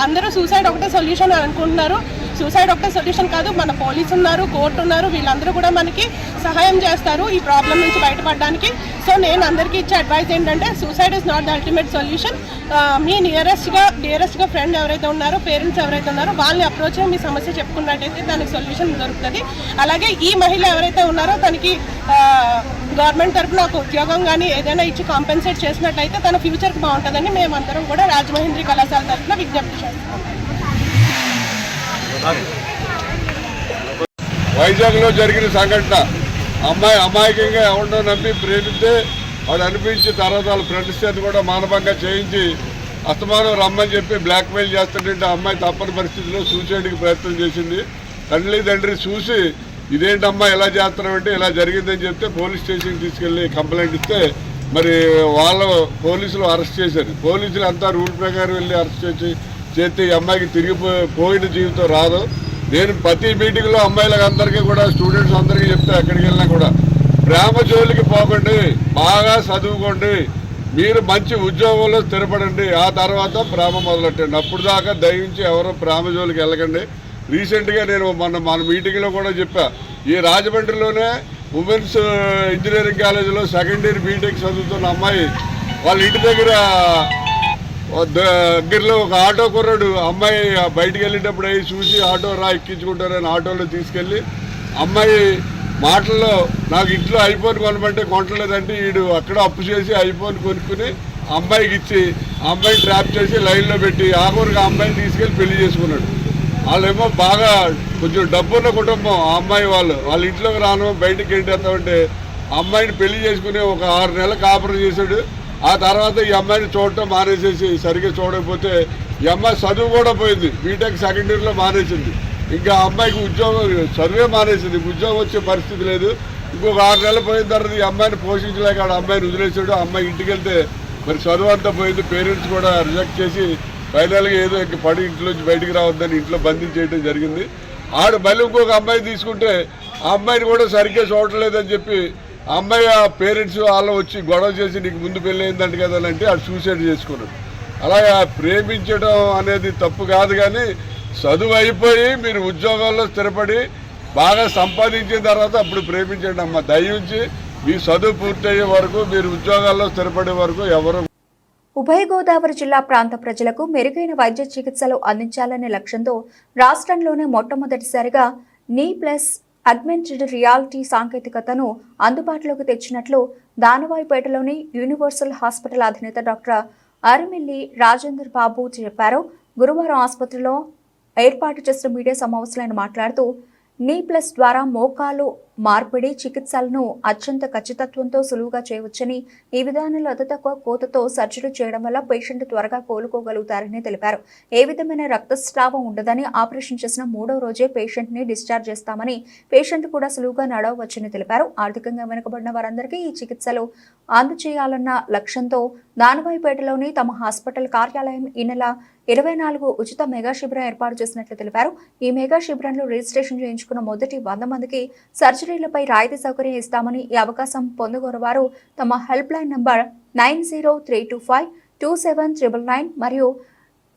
అందరూ సూసైడ్ ఒకటే సొల్యూషన్ అనుకుంటున్నారు. సూసైడ్ ఒకటే సొల్యూషన్ కాదు. మన పోలీసు ఉన్నారు, కోర్టు ఉన్నారు, వీళ్ళందరూ కూడా మనకి సహాయం చేస్తారు ఈ ప్రాబ్లం నుంచి బయటపడడానికి. సో నేను అందరికీ ఇచ్చే అడ్వైస్ ఏంటంటే, suicide is not the ultimate solution. మీ డియరెస్ట్గా ఫ్రెండ్ ఎవరైతే ఉన్నారో, పేరెంట్స్ ఎవరైతే ఉన్నారో వాళ్ళని అప్రోచ్ అయ్యి మీ సమస్య చెప్పుకున్నట్టయితే దానికి సొల్యూషన్ దొరుకుతుంది. అలాగే ఈ మహిళ ఎవరైతే ఉన్నారో తనకి గవర్నమెంట్ తరఫున ఒక ఉద్యోగం కానీ ఏదైనా ఇచ్చి కాంపెన్సేట్ చేసినట్టయితే తన ఫ్యూచర్కి బాగుంటుందని మేమందరం కూడా రాజమహేంద్రి కళాశాల తరఫున విజ్ఞప్తి చేస్తాం. వైజాగ్లో జరిగిన సంఘటన, అమ్మాయి అమాయకంగా ఎవరినో నమ్మి ప్రేమిస్తే వాడు అనిపించి తర్వాత వాళ్ళ ఫ్రెండ్స్ చేత కూడా మానవంగా చేయించి అస్తమానం రమ్మని చెప్పి బ్లాక్మెయిల్ చేస్తుంటే అమ్మాయి తప్పని పరిస్థితిలో సూసైడ్కి ప్రయత్నం చేసింది. తండ్రి చూసి ఇదేంటమ్మా ఎలా చేస్తున్నామంటే ఇలా జరిగిందని చెప్తే పోలీస్ స్టేషన్కి తీసుకెళ్ళి కంప్లైంట్ ఇస్తే మరి వాళ్ళు పోలీసులు అరెస్ట్ చేశారు. పోలీసులు అంతా రూల్ ప్రకారం వెళ్ళి అరెస్ట్ చేస్తే ఈ అమ్మాయికి పోయిన జీవితం రాదు. నేను ప్రతి మీటింగ్లో అమ్మాయిలకు అందరికీ కూడా స్టూడెంట్స్ అందరికీ చెప్తే ఎక్కడికి వెళ్ళినా కూడా ప్రేమ జోలికి పోకండి, బాగా చదువుకోండి, మీరు మంచి ఉద్యోగంలో స్థిరపడండి, ఆ తర్వాత ప్రేమ మొదలెట్టండి. అప్పుడు దాకా దయించి ఎవరో ప్రేమ జోలికి వెళ్ళకండి. రీసెంట్గా నేను మన మీటింగ్లో కూడా చెప్పా, ఈ రాజమండ్రిలోనే ఉమెన్స్ ఇంజనీరింగ్ కాలేజీలో సెకండ్ ఇయర్ బీటెక్ చదువుతున్న అమ్మాయి వాళ్ళ ఇంటి దగ్గరలో ఒక ఆటో కుర్రాడు అమ్మాయి బయటికి వెళ్ళేటప్పుడు అవి చూసి ఆటో ఎక్కించుకుంటారని ఆటోలో తీసుకెళ్ళి అమ్మాయి మాటల్లో నాకు ఇంట్లో ఐఫోన్ కొనమంటే కొనలేదంటే వీడు అక్కడ అప్పు చేసి ఐఫోన్ కొనుక్కుని అమ్మాయికి ఇచ్చి అమ్మాయిని ట్రాప్ చేసి లైన్లో పెట్టి ఆఖరికి అమ్మాయిని తీసుకెళ్ళి పెళ్లి చేసుకున్నాడు. వాళ్ళేమో బాగా కొంచెం డబ్బున్న కుటుంబం. ఆ అమ్మాయి వాళ్ళ ఇంట్లోకి రాను బయటికి ఏంటంటే అమ్మాయిని పెళ్లి చేసుకుని ఒక 6 నెలలు కాపురం చేశాడు. ఆ తర్వాత ఈ అమ్మాయిని చూడటం మానేసేసి సరిగ్గా చూడకపోతే ఈ అమ్మాయి చదువు కూడా పోయింది, బీటెక్ సెకండ్ ఇయర్లో మానేసింది. ఇంకా అమ్మాయికి ఉద్యోగం చదువే మానేసింది, ఉద్యోగం వచ్చే పరిస్థితి లేదు. ఇంకొక 6 నెలలు పోయిన తర్వాత ఈ అమ్మాయిని పోషించలేక అమ్మాయిని వదిలేసాడు. అమ్మాయి ఇంటికి వెళ్తే మరి చదువు అంతా పోయింది. పేరెంట్స్ కూడా రిజెక్ట్ చేసి ఫైనల్గా ఏదో పడి ఇంట్లోంచి బయటికి రావద్దని ఇంట్లో బంధించేయడం జరిగింది. ఆడు మళ్ళీ ఇంకొక అమ్మాయి తీసుకుంటే ఆ అమ్మాయిని కూడా సరిగ్గా చూడలేదని చెప్పి ఆ అమ్మాయి ఆ పేరెంట్స్ వాళ్ళు వచ్చి గొడవ చేసి నీకు ముందు పెళ్ళి అయిందంట కదా అంటే ఆడు సూసైడ్ చేసుకున్నాడు. అలాగే ప్రేమించడం అనేది తప్పు కాదు, కానీ చదువు అయిపోయి మీరు ఉద్యోగాల్లో స్థిరపడి బాగా సంపాదించిన తర్వాత అప్పుడు ప్రేమించండి అమ్మ. దయించి మీ చదువు పూర్తయ్యే వరకు మీరు ఉద్యోగాల్లో స్థిరపడే వరకు ఎవరు. ఉభయ గోదావరి జిల్లా ప్రాంత ప్రజలకు మెరుగైన వైద్య చికిత్సలు అందించాలనే లక్ష్యంతో రాష్ట్రంలోనే మొట్టమొదటిసారిగా నీ+ అగ్మెంటెడ్ రియాలిటీ సాంకేతికతను అందుబాటులోకి తెచ్చినట్లు దానవాయిపేటలోని యూనివర్సల్ హాస్పిటల్ అధినేత డాక్టర్ అరిమిల్లి రాజేందర్ బాబు చెప్పారు. గురువారం ఆసుపత్రిలో ఏర్పాటు చేసిన మీడియా సమావేశంలో ఆయన మాట్లాడుతూ నీ+ ద్వారా మోకాలు మార్పిడి చికిత్సలను అత్యంత ఖచ్చితత్వంతో సులువుగా చేయవచ్చని, ఈ విధానంలో అతి తక్కువ కోతతో సర్జరీ చేయడం వల్ల పేషెంట్ త్వరగా కోలుకోగలుగుతారని తెలిపారు. ఏ విధమైన రక్తస్రావం ఉండదని, ఆపరేషన్ చేసిన 3వ రోజే పేషెంట్ ని డిశ్చార్జ్ చేస్తామని, పేషెంట్ కూడా సులువుగా నడవవచ్చని తెలిపారు. ఆర్థికంగా వెనుకబడిన వారందరికీ ఈ చికిత్సలు అందజేయాలన్న లక్ష్యంతో దానవాయిపేటలోని తమ హాస్పిటల్ కార్యాలయం ఈ నెల 24 ఉచిత మెగా శిబిరం ఏర్పాటు చేసినట్లు తెలిపారు. ఈ మెగా శిబిరంలో రిజిస్ట్రేషన్ చేయించుకున్న మొదటి 100 మందికి సర్జరీలపై రాయితీ సౌకర్యం ఇస్తామని, ఈ అవకాశం పొందగోరు వారు తమ హెల్ప్ లైన్ నంబర్ 9032527999 మరియు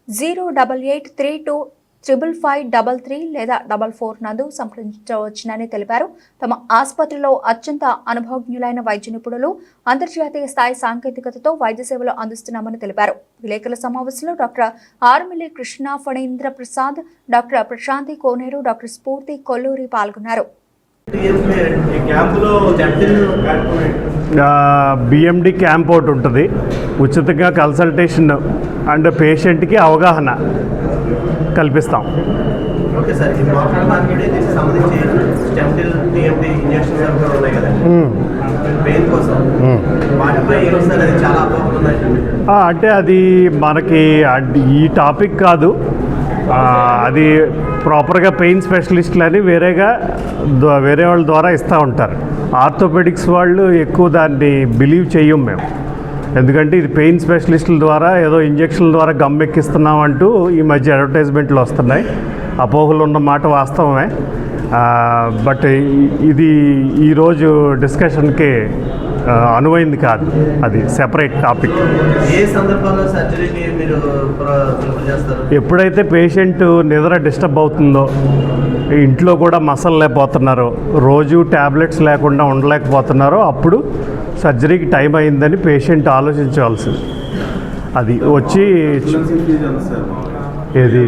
08832555533 లేదా 44 నందు సంప్రదించవచ్చునని తెలిపారు. తమ ఆసుపత్రిలో అత్యంత అనుభవజ్ఞులైన వైద్య నిపుణులు, అంతర్జాతీయ స్థాయి సాంకేతికతతో వైద్య సేవలు అందిస్తున్నామని తెలిపారు. విలేకరుల సమావేశంలో డాక్టర్ ఆర్మిల్లి కృష్ణ ఫణీంద్ర ప్రసాద్, డాక్టర్ ప్రశాంతి కోనేరు, డాక్టర్ స్ఫూర్తి కొల్లూరి పాల్గొన్నారు. బిఎండి క్యాంప్ ఒకటి ఉంటుంది. ఉచితంగా కన్సల్టేషన్ అండ్ పేషెంట్కి అవగాహన కల్పిస్తాం. ఓకే సార్, ఈ మోకాళ్ళ మార్పిడి సంబంధించి స్టెంటిల్ టీఎంటీ ఇంజెక్షన్స్ కూడా ఉన్నాయి కదా పెయిన్ కోసం, వాటిపై సార్ అది చాలా అపోహలు ఉన్నాయి. అంటే అది మనకి ఈ టాపిక్ కాదు, అది ప్రాపర్గా పెయిన్ స్పెషలిస్టులు అని వేరే వాళ్ళ ద్వారా ఇస్తూ ఉంటారు. ఆర్థోపెడిక్స్ వాళ్ళు ఎక్కువ దాన్ని బిలీవ్ చెయ్యం మేము, ఎందుకంటే ఇది పెయిన్ స్పెషలిస్టుల ద్వారా ఏదో ఇంజక్షన్ల ద్వారా గమ్మెక్కిస్తున్నాం అంటూ ఈ మధ్య అడ్వర్టైజ్మెంట్లు వస్తున్నాయి. అపోహలు ఉన్న మాట వాస్తవమే, బట్ ఇది ఈరోజు డిస్కషన్కి అనువైంది కాదు, అది సెపరేట్ టాపిక్. ఏ సందర్భంలో సర్జరీని మీరు చేస్తారు? ఎప్పుడైతే పేషెంట్ నిద్ర డిస్టర్బ్ అవుతుందో, ఇంట్లో కూడా మసలు లేకపోతున్నారో, రోజు ట్యాబ్లెట్స్ లేకుండా ఉండలేకపోతున్నారో, అప్పుడు సర్జరీకి టైం అయిందని పేషెంట్ ఆలోచించవలసింది. అది వచ్చి ఏది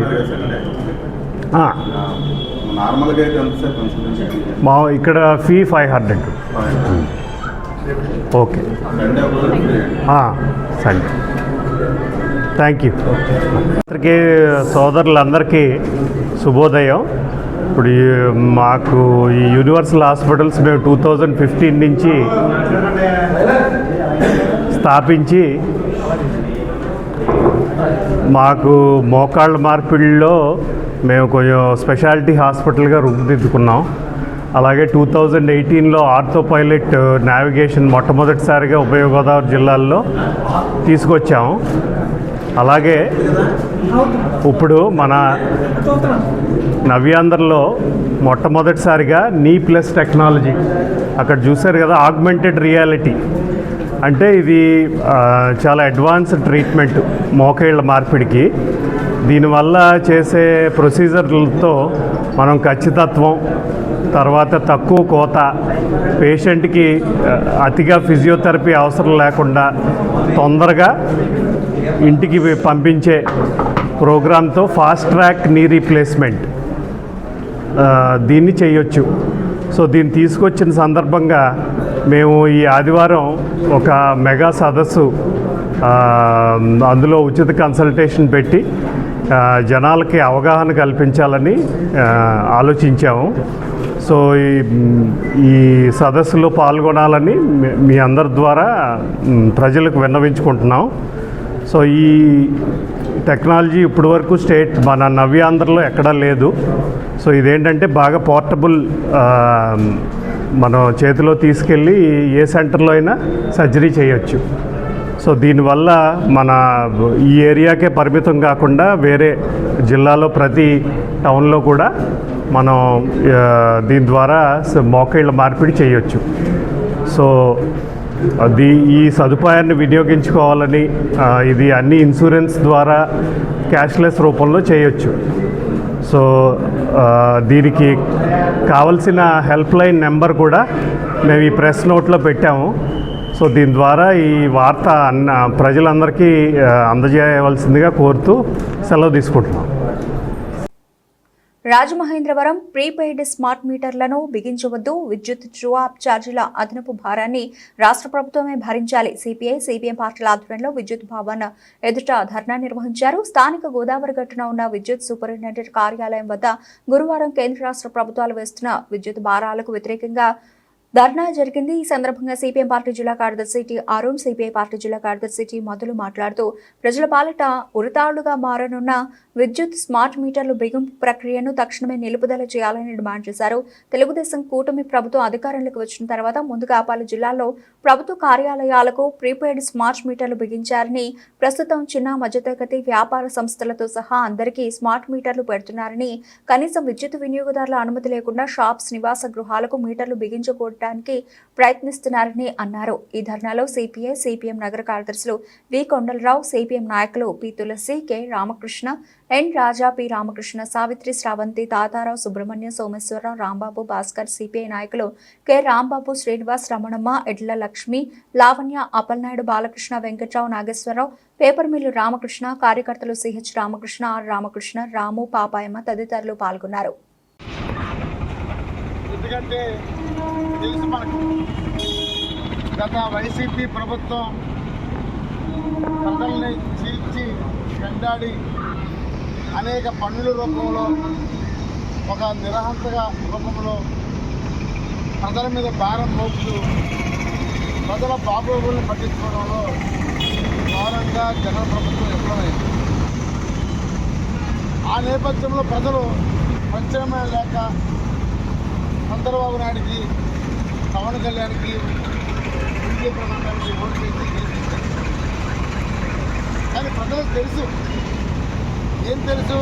మా ఇక్కడ fee 500. Okay, Sunday. Thank you. అందరికీ సోదరులందరికీ శుభోదయం. ఇప్పుడు మాకు ఈ యూనివర్సల్ హాస్పిటల్స్ మేము 2015 నుంచి స్థాపించి మాకు మోకాళ్ళ మార్పిడిలో మేము కొంచెం స్పెషాలిటీ హాస్పిటల్గా రూపుదిద్దుకున్నాం. అలాగే 2018లో ఆర్థో పైలట్ నావిగేషన్ మొట్టమొదటిసారిగా ఉభయ గోదావరి జిల్లాల్లో తీసుకొచ్చాము. అలాగే ఇప్పుడు మన నవ్యాంధ్రలో మొట్టమొదటిసారిగా నీ+ టెక్నాలజీ, అక్కడ చూశారు కదా, ఆగ్మెంటెడ్ రియాలిటీ అంటే ఇది చాలా అడ్వాన్స్డ్ ట్రీట్మెంట్ మోకాళ్ళ మార్పిడికి. దీనివల్ల చేసే ప్రొసీజర్లతో మనం ఖచ్చితత్వం, తర్వాత తక్కువ కోత, పేషెంట్కి అతిగా ఫిజియోథెరపీ అవసరం లేకుండా తొందరగా ఇంటికి పంపించే ప్రోగ్రాంతో ఫాస్ట్ ట్రాక్ నీ రీప్లేస్మెంట్ దీన్ని చేయొచ్చు. సో దీన్ని తీసుకొచ్చిన సందర్భంగా మేము ఈ ఆదివారం ఒక మెగా సదస్సు, అందులో ఉచిత కన్సల్టేషన్ పెట్టి జనాలకి అవగాహన కల్పించాలని ఆలోచించాము. సో ఈ సదస్సులో పాల్గొనాలని మీ అందరి ద్వారా ప్రజలకు విన్నవించుకుంటున్నాం. సో ఈ టెక్నాలజీ ఇప్పటి వరకు మన నవ్యాంధ్రలో ఎక్కడా లేదు. సో ఇదేంటంటే బాగా పోర్టబుల్, మనం చేతిలో తీసుకెళ్ళి ఏ సెంటర్లో అయినా సర్జరీ చేయొచ్చు. సో దీనివల్ల మన ఈ ఏరియాకే పరిమితం కాకుండా వేరే జిల్లాలో ప్రతి టౌన్లో కూడా మనం దీని ద్వారా మోకాళ్ళ మార్పిడి చేయొచ్చు. సో ఈ సదుపాయాన్ని వినియోగించుకోవాలని, ఇది అన్ని ఇన్సూరెన్స్ ద్వారా క్యాష్లెస్ రూపంలో చేయొచ్చు. సో దీనికి కావలసిన హెల్ప్ లైన్ నెంబర్ కూడా మేము ఈ ప్రెస్ నోట్లో పెట్టాము. సో దీని ద్వారా ఈ వార్త ప్రజలందరికీ అందజేయవలసిందిగా కోరుతూ సెలవు తీసుకుంటున్నాం. రాజమహేంద్రవరం ప్రీపెయిడ్ స్మార్ట్ మీటర్లను బిగించవద్దు, విద్యుత్ ట్రూ-అప్ ఛార్జీల అదనపు భారాన్ని రాష్ట్ర ప్రభుత్వమే భరించాలి. సిపిఐ, సిపిఎం పార్టీల ఆధ్వర్యంలో విద్యుత్ భవన్ ఎదుట ధర్నా నిర్వహించారు. స్థానిక గోదావరి గట్టున ఉన్న విద్యుత్ సూపరింటెండెంట్ కార్యాలయం వద్ద గురువారం కేంద్ర రాష్ట్ర ప్రభుత్వాలు వేస్తున్న విద్యుత్ భారాలకు వ్యతిరేకంగా ధర్నా జరిగింది. ఈ సందర్భంగా సిపిఎం పార్టీ జిల్లా కార్యదర్శి టి అరుణ్, సిపిఐ పార్టీ జిల్లా కార్యదర్శి టి మధులు మాట్లాడుతూ ప్రజల పాలిట ఉరితాళ్లుగా మారనున్న విద్యుత్ స్మార్ట్ మీటర్లు బిగింపు ప్రక్రియను తక్షణమే నిలుపుదల చేయాలని డిమాండ్ చేశారు. తెలుగుదేశం కూటమి ప్రభుత్వం అధికారంలోకి వచ్చిన తర్వాత ముందుగా పలు జిల్లాల్లో ప్రభుత్వ కార్యాలయాలకు ప్రీపెయిడ్ స్మార్ట్ మీటర్లు బిగించారని, ప్రస్తుతం చిన్న మధ్యతరగతి వ్యాపార సంస్థలతో సహా అందరికీ స్మార్ట్ మీటర్లు పెడుతున్నారని, కనీసం విద్యుత్ వినియోగదారుల అనుమతి లేకుండా షాప్స్, నివాస గృహాలకు మీటర్లు బిగించుకోవడానికి ప్రయత్నిస్తున్నారని అన్నారు. ఈ ధర్నాలో సిపిఐ, సిపిఎం నగర కార్యదర్శులు వి కొండలరావు, సిపిఎం నాయకులు పి తులసి, కె రామకృష్ణ, ఎన్ రాజా, పి రామకృష్ణ, సావిత్రి, శ్రావంతి, తాతారావు, సుబ్రహ్మణ్యం, సోమేశ్వరరావు, రాంబాబు, భాస్కర్, సిపిఐ నాయకులు కె రాంబాబు, శ్రీనివాస్, రమణమ్మ, ఎడ్ల లక్ష్మి, లావణ్య, అప్పలనాయుడు, బాలకృష్ణ, వెంకట్రావు, నాగేశ్వరరావు, పేపర్ మిల్లు రామకృష్ణ, కార్యకర్తలు సిహెచ్ రామకృష్ణ, ఆర్ రామకృష్ణ, రాము, పాపాయమ్మ తదితరులు పాల్గొన్నారు. ఎందుకంటే తెలుసు మనకు, గత వైసీపీ ప్రభుత్వం ప్రజల్ని చీల్చి వెంటాడి అనేక పన్నుల రూపంలో, ఒక నిరహంతక రూపంలో ప్రజల మీద భారం మోపుతూ ప్రజల బాగోగులను పట్టించుకోవడంలో ఘోరంగా జగన్ ప్రభుత్వం విఫలమైంది. ఆ నేపథ్యంలో ప్రజలు ప్రత్యామ్నాయం లేక చంద్రబాబు నాయుడికి, పవన్ కళ్యాణ్కి, బీజేపీ ప్రభుత్వానికి ఓటు వేసి గెలిపించారు. కానీ ప్రజలకు తెలుసు, ఏం తెలుసు,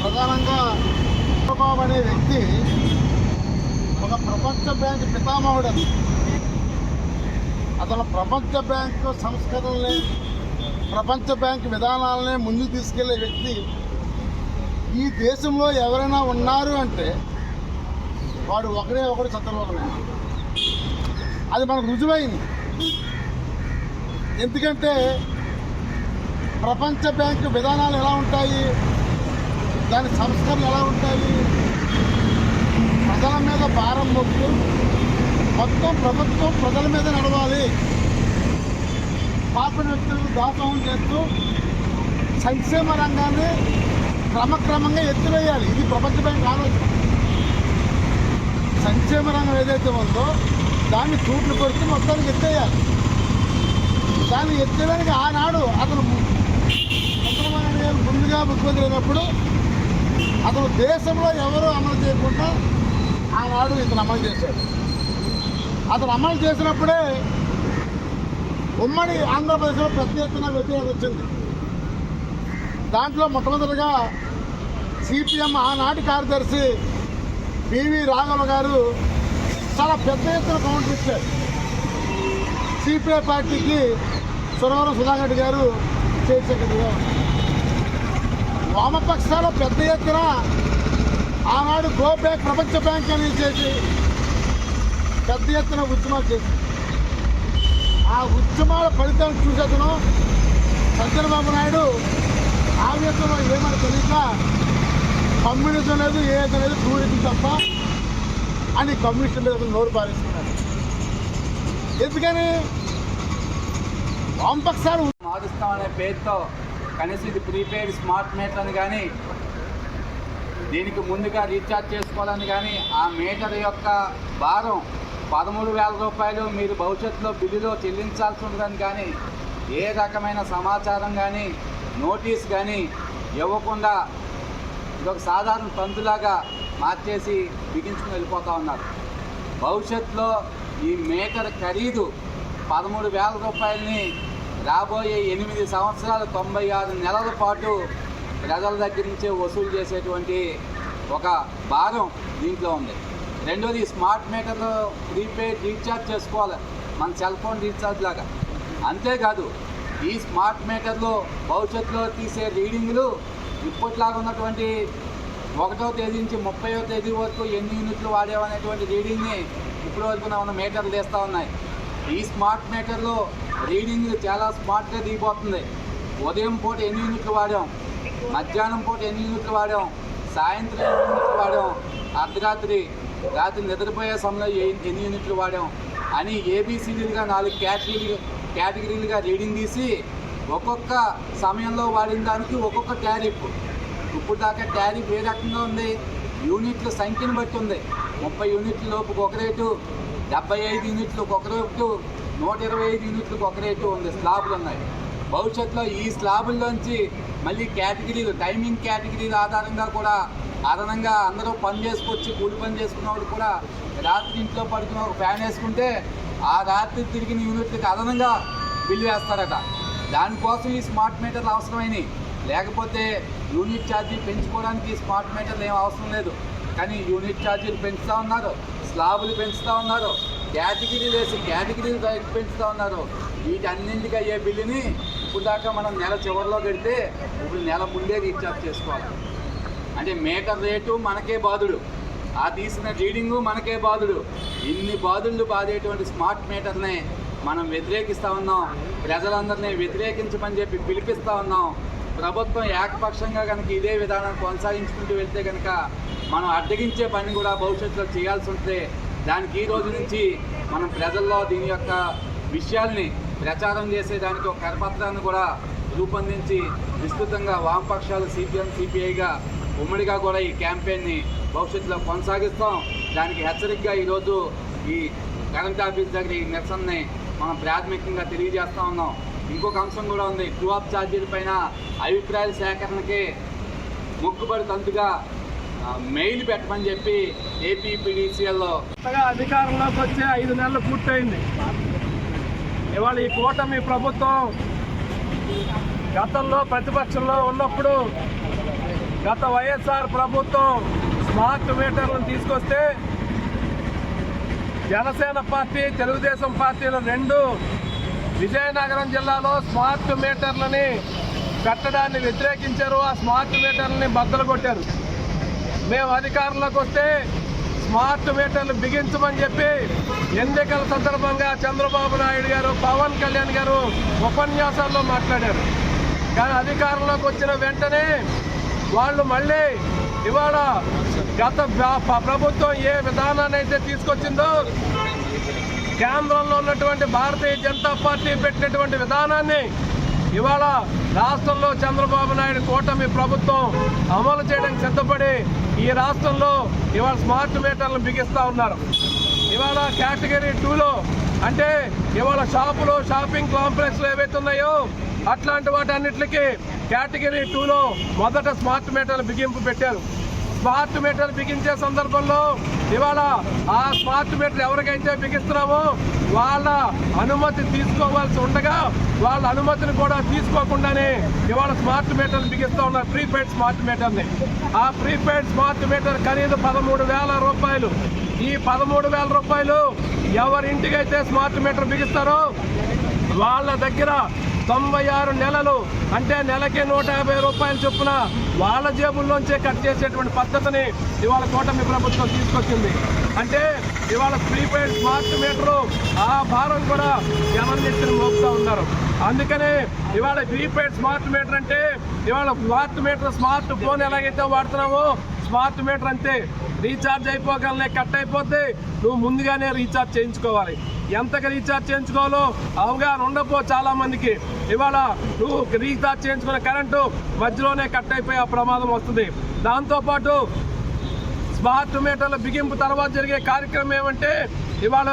ప్రధానంగా చంద్రబాబు అనే వ్యక్తి ఒక ప్రపంచ బ్యాంక్ పితామహుడు. అతను ప్రపంచ బ్యాంకు సంస్కరణల్ని, ప్రపంచ బ్యాంక్ విధానాలనే ముందుకు తీసుకెళ్లే వ్యక్తి. ఈ దేశంలో ఎవరైనా ఉన్నారు అంటే వాడు ఒకడే ఒకడు చంద్రబాబు నాయుడు. అది మనకు రుజువైంది. ఎందుకంటే ప్రపంచ బ్యాంకు విధానాలు ఎలా ఉంటాయి, దాని సంస్కరణలు ఎలా ఉంటాయి, ప్రజల మీద భారం మోపుతూ మొత్తం ప్రభుత్వం ప్రజల మీద నడవాలి, పాప వ్యక్తులకు దాసోహం చేస్తూ సంక్షేమ రంగాన్ని క్రమక్రమంగా ఎత్తివేయాలి. ఇది ప్రపంచ బ్యాంక్ ఆలోచన. సంక్షేమ రంగం ఏదైతే ఉందో దాన్ని తూట్లు కొడుతూ మొత్తానికి ఎత్తేయాలి. దాన్ని ఎత్తేయడానికి ఆనాడు అతను ముందుగా ముఖ్యమంత్రి అయినప్పుడు అతను దేశంలో ఎవరూ అమలు చేయకుండా ఆనాడు ఇతను అమలు చేశాడు. అతను అమలు చేసినప్పుడే ఉమ్మడి ఆంధ్రప్రదేశ్లో పెద్ద ఎత్తున వ్యతిరేకత వచ్చింది. దాంట్లో మొట్టమొదటిగా సిపిఎం ఆనాటి కార్యదర్శి పివి రాఘవ గారు చాలా పెద్ద ఎత్తున కౌంటర్ ఇచ్చారు. సిపిఐ పార్టీకి సురవరం సుధాకర్ గారు స్టేట్ సెక్రటరీగా ఉన్నారు. వామపక్షాలు పెద్ద ఎత్తున ఆనాడు గో బ్యాక్ ప్రపంచ బ్యాంక్ అని చేసి పెద్ద ఎత్తున ఉద్యమాలు చేసింది. ఆ ఉద్యమాల ఫలితాన్ని చూసేతను చంద్రబాబు నాయుడు ఆవేశంలో ఏమని తెలియక కమ్యూనిజం లేదు ఏది లేదు టూరిజం తప్ప అని కమ్యూనిస్ట్ మీద నోరు పారేసుకున్నాడు. ఎందుకని వామపక్షాలు మారుస్తామనే పేరుతో కనీసం ఇది ప్రీపెయిడ్ స్మార్ట్ మీటర్ని కానీ దీనికి ముందుగా రీఛార్జ్ చేసుకోవాలని కానీ ఆ మీటర్ యొక్క భారం 13,000 రూపాయలు మీరు భవిష్యత్తులో బిల్లులో చెల్లించాల్సి ఉందని కానీ ఏ రకమైన సమాచారం కానీ నోటీస్ కానీ ఇవ్వకుండా ఇదొక సాధారణ తంతులాగా మార్చేసి బిగించుకుని వెళ్ళిపోతూ ఉన్నారు. భవిష్యత్తులో ఈ మీటర్ ఖరీదు 13,000 రూపాయలని రాబోయే 8 సంవత్సరాలు 96 నెలల పాటు ప్రజల దగ్గర నుంచే వసూలు చేసేటువంటి ఒక భారం దీంట్లో ఉంది. రెండోది స్మార్ట్ మీటర్లో ప్రీపెయిడ్ రీఛార్జ్ చేసుకోవాలి మన సెల్ ఫోన్ రీఛార్జ్ లాగా. అంతేకాదు ఈ స్మార్ట్ మీటర్లో భవిష్యత్తులో తీసే రీడింగులు ఇప్పట్లాగా ఉన్నటువంటి 1వ తేదీ నుంచి 30వ తేదీ వరకు ఎన్ని యూనిట్లు వాడేవనేటువంటి రీడింగ్ని ఇప్పటి వరకు ఉన్న మీటర్లు తీస్తూ ఉన్నాయి. ఈ స్మార్ట్ మీటర్లో రీడింగ్ చాలా స్మార్ట్గా దిగిపోతుంది. ఉదయం పూట ఎన్ని యూనిట్లు వాడాం, మధ్యాహ్నం పూట ఎన్ని యూనిట్లు వాడాం, సాయంత్రం ఎన్ని యూనిట్లు వాడాం, అర్ధరాత్రి రాత్రి నిద్రపోయే సమయంలో ఎన్ని యూనిట్లు వాడాం అని ఏబిసిడీలుగా 4 కేటగిరీలుగా రీడింగ్ తీసి ఒక్కొక్క సమయంలో వాడిన దానికి ఒక్కొక్క టారిఫ్. ఇప్పుడు దాకా టారిఫ్ ఏ రకంగా ఉంది, యూనిట్ల సంఖ్యను బట్టి ఉంది. 30 యూనిట్ల లోపుకి ఒక రేటు, 75 యూనిట్లకు ఒక రేటు, 125 యూనిట్లకు ఒక రేటు ఉంది. స్లాబులు ఉన్నాయి. భవిష్యత్తులో ఈ స్లాబుల్లోంచి మళ్ళీ కేటగిరీలు టైమింగ్ కేటగిరీల ఆధారంగా కూడా అదనంగా అందరూ పని చేసుకొచ్చి కూలి పని చేసుకున్న వాళ్ళు కూడా రాత్రి ఇంట్లో పడుకున్న ఒక ఫ్యాన్ వేసుకుంటే ఆ రాత్రి తిరిగిన యూనిట్లకు అదనంగా బిల్లు వేస్తారట. దానికోసం ఈ స్మార్ట్ మీటర్లు అవసరమైనవి. లేకపోతే యూనిట్ ఛార్జీలు పెంచుకోవడానికి స్మార్ట్ మీటర్లు ఏం అవసరం లేదు. కానీ యూనిట్ ఛార్జీలు పెంచుతూ ఉన్నారు, స్లాబులు పెంచుతూ ఉన్నారు, కేటగిరీలు వేసి కేటగిరీలు పెంచుతూ ఉన్నారు. వీటన్నింటికి అయ్యే బిల్లుని ఇప్పుడు దాకా మనం నెల చివరిలో పెడితే ఇప్పుడు నెల ముందే రీఛార్జ్ చేసుకోవాలి. అంటే మీటర్ రేటు మనకే బాధుడు, ఆ తీసిన రీడింగు మనకే బాధుడు. ఇన్ని బాధుళ్ళు బాధేటువంటి స్మార్ట్ మీటర్నే మనం వ్యతిరేకిస్తూ ఉన్నాం. ప్రజలందరినీ వ్యతిరేకించమని చెప్పి పిలిపిస్తూ ఉన్నాం. ప్రభుత్వం ఏకపక్షంగా కనుక ఇదే విధానాన్ని కొనసాగించుకుంటూ వెళ్తే కనుక మనం అడ్డగించే పని కూడా భవిష్యత్తులో చేయాల్సి ఉంటే దానికి ఈ రోజు నుంచి మనం ప్రజల్లో దీని యొక్క విషయాల్ని ప్రచారం చేసేదానికి ఒక కరపత్రాన్ని కూడా రూపొందించి విస్తృతంగా వామపక్షాలు సిపిఎం సిపిఐగా ఉమ్మడిగా కూడా ఈ క్యాంపెయిన్ని భవిష్యత్తులో కొనసాగిస్తాం. దానికి హెచ్చరికగా ఈరోజు ఈ కరెంట్ ఆఫీస్ దగ్గర ఈ నిరసనని మనం ప్రాథమికంగా తెలియజేస్తూ ఉన్నాం. ఇంకొక అంశం కూడా ఉంది. ట్రూ ఆఫ్ ఛార్జీల పైన అభిప్రాయాల సేకరణకి మొక్కుబడి తంతుగా మెయిల్ పెట్టమని చెప్పి ఏపీపీడీసీఎల్లో అధికారంలోకి వచ్చే 5 నెలలు పూర్తయింది. ఇవాళ ఈ కూటమి ప్రభుత్వం గతంలో ప్రతిపక్షంలో ఉన్నప్పుడు గత వైఎస్ఆర్ ప్రభుత్వం స్మార్ట్ మీటర్లను తీసుకొస్తే జనసేన పార్టీ తెలుగుదేశం పార్టీలు రెండు విజయనగరం జిల్లాలో స్మార్ట్ మీటర్లని కట్టడాన్ని వ్యతిరేకించారు. ఆ స్మార్ట్ మీటర్లని బద్దలు కొట్టారు. మేము అధికారంలోకి వస్తే స్మార్ట్ మీటర్లు బిగించమని చెప్పి ఎన్నికల సందర్భంగా చంద్రబాబు నాయుడు గారు, పవన్ కళ్యాణ్ గారు ఉపన్యాసాల్లో మాట్లాడారు. కానీ అధికారంలోకి వచ్చిన వెంటనే వాళ్ళు మళ్ళీ ఇవాళ గత ప్రభుత్వం ఏ విధానాన్ని అయితే తీసుకొచ్చిందో కేంద్రంలో ఉన్నటువంటి భారతీయ జనతా పార్టీ పెట్టినటువంటి విధానాన్ని ఇవాళ రాష్ట్రంలో చంద్రబాబు నాయుడు కూటమి ప్రభుత్వం అమలు చేయడానికి సిద్ధపడి ఈ రాష్ట్రంలో ఇవాళ స్మార్ట్ మీటర్లను బిగిస్తూ ఉన్నారు. ఇవాళ కేటగిరీ 2లో అంటే ఇవాళ షాపులు షాపింగ్ కాంప్లెక్స్లు ఏవైతే ఉన్నాయో అట్లాంటి వాటన్నిటికీ కేటగిరీ 2లో మొదట స్మార్ట్ మీటర్లు బిగింపు పెట్టారు. స్మార్ట్ మీటర్ బిగించే సందర్భంలో ఇవాళ ఆ స్మార్ట్ మీటర్ ఎవరికైతే బిగిస్తున్నామో వాళ్ళ అనుమతి తీసుకోవాల్సి ఉండగా వాళ్ళ అనుమతిని కూడా తీసుకోకుండానే ఇవాళ స్మార్ట్ మీటర్లు బిగిస్తూ ఉన్నారు, ప్రీపెయిడ్ స్మార్ట్ మీటర్ని. ఆ ప్రీపెయిడ్ స్మార్ట్ మీటర్ ఖరీదు 13,000 రూపాయలు. ఈ 13,000 రూపాయలు ఎవరింటికైతే స్మార్ట్ మీటర్ బిగిస్తారో వాళ్ళ దగ్గర 96 నెలలు అంటే నెలకి 150 రూపాయలు చొప్పున వాళ్ళ జేబుల్లోంచే కట్ చేసేటువంటి పద్ధతిని ఇవాళ కూటమి ప్రభుత్వం తీసుకొచ్చింది. అంటే ఇవాళ ప్రీపెయిడ్ స్మార్ట్ మీటరు ఆ భారం కూడా జనం నెత్తిన మోపుతా ఉన్నారు. అందుకనే ఇవాళ ప్రీపెయిడ్ స్మార్ట్ మీటర్ అంటే ఇవాళ స్మార్ట్ మీటర్ స్మార్ట్ ఫోన్ ఎలాగైతే వాడుతున్నామో స్మార్ట్ మీటర్ అంతే. రీఛార్జ్ అయిపోగలనే కట్ అయిపోతే నువ్వు ముందుగానే రీఛార్జ్ చేయించుకోవాలి. ఎంతగా రీఛార్జ్ చేయించుకోవాలో అవగాహన ఉండపో చాలా మందికి. ఇవాళ నువ్వు రీఛార్జ్ చేయించుకున్న కరెంటు మధ్యలోనే కట్ అయిపోయే ప్రమాదం వస్తుంది. దాంతోపాటు స్మార్ట్ మీటర్ల బిగింపు తర్వాత జరిగే కార్యక్రమం ఏమంటే ఇవాళ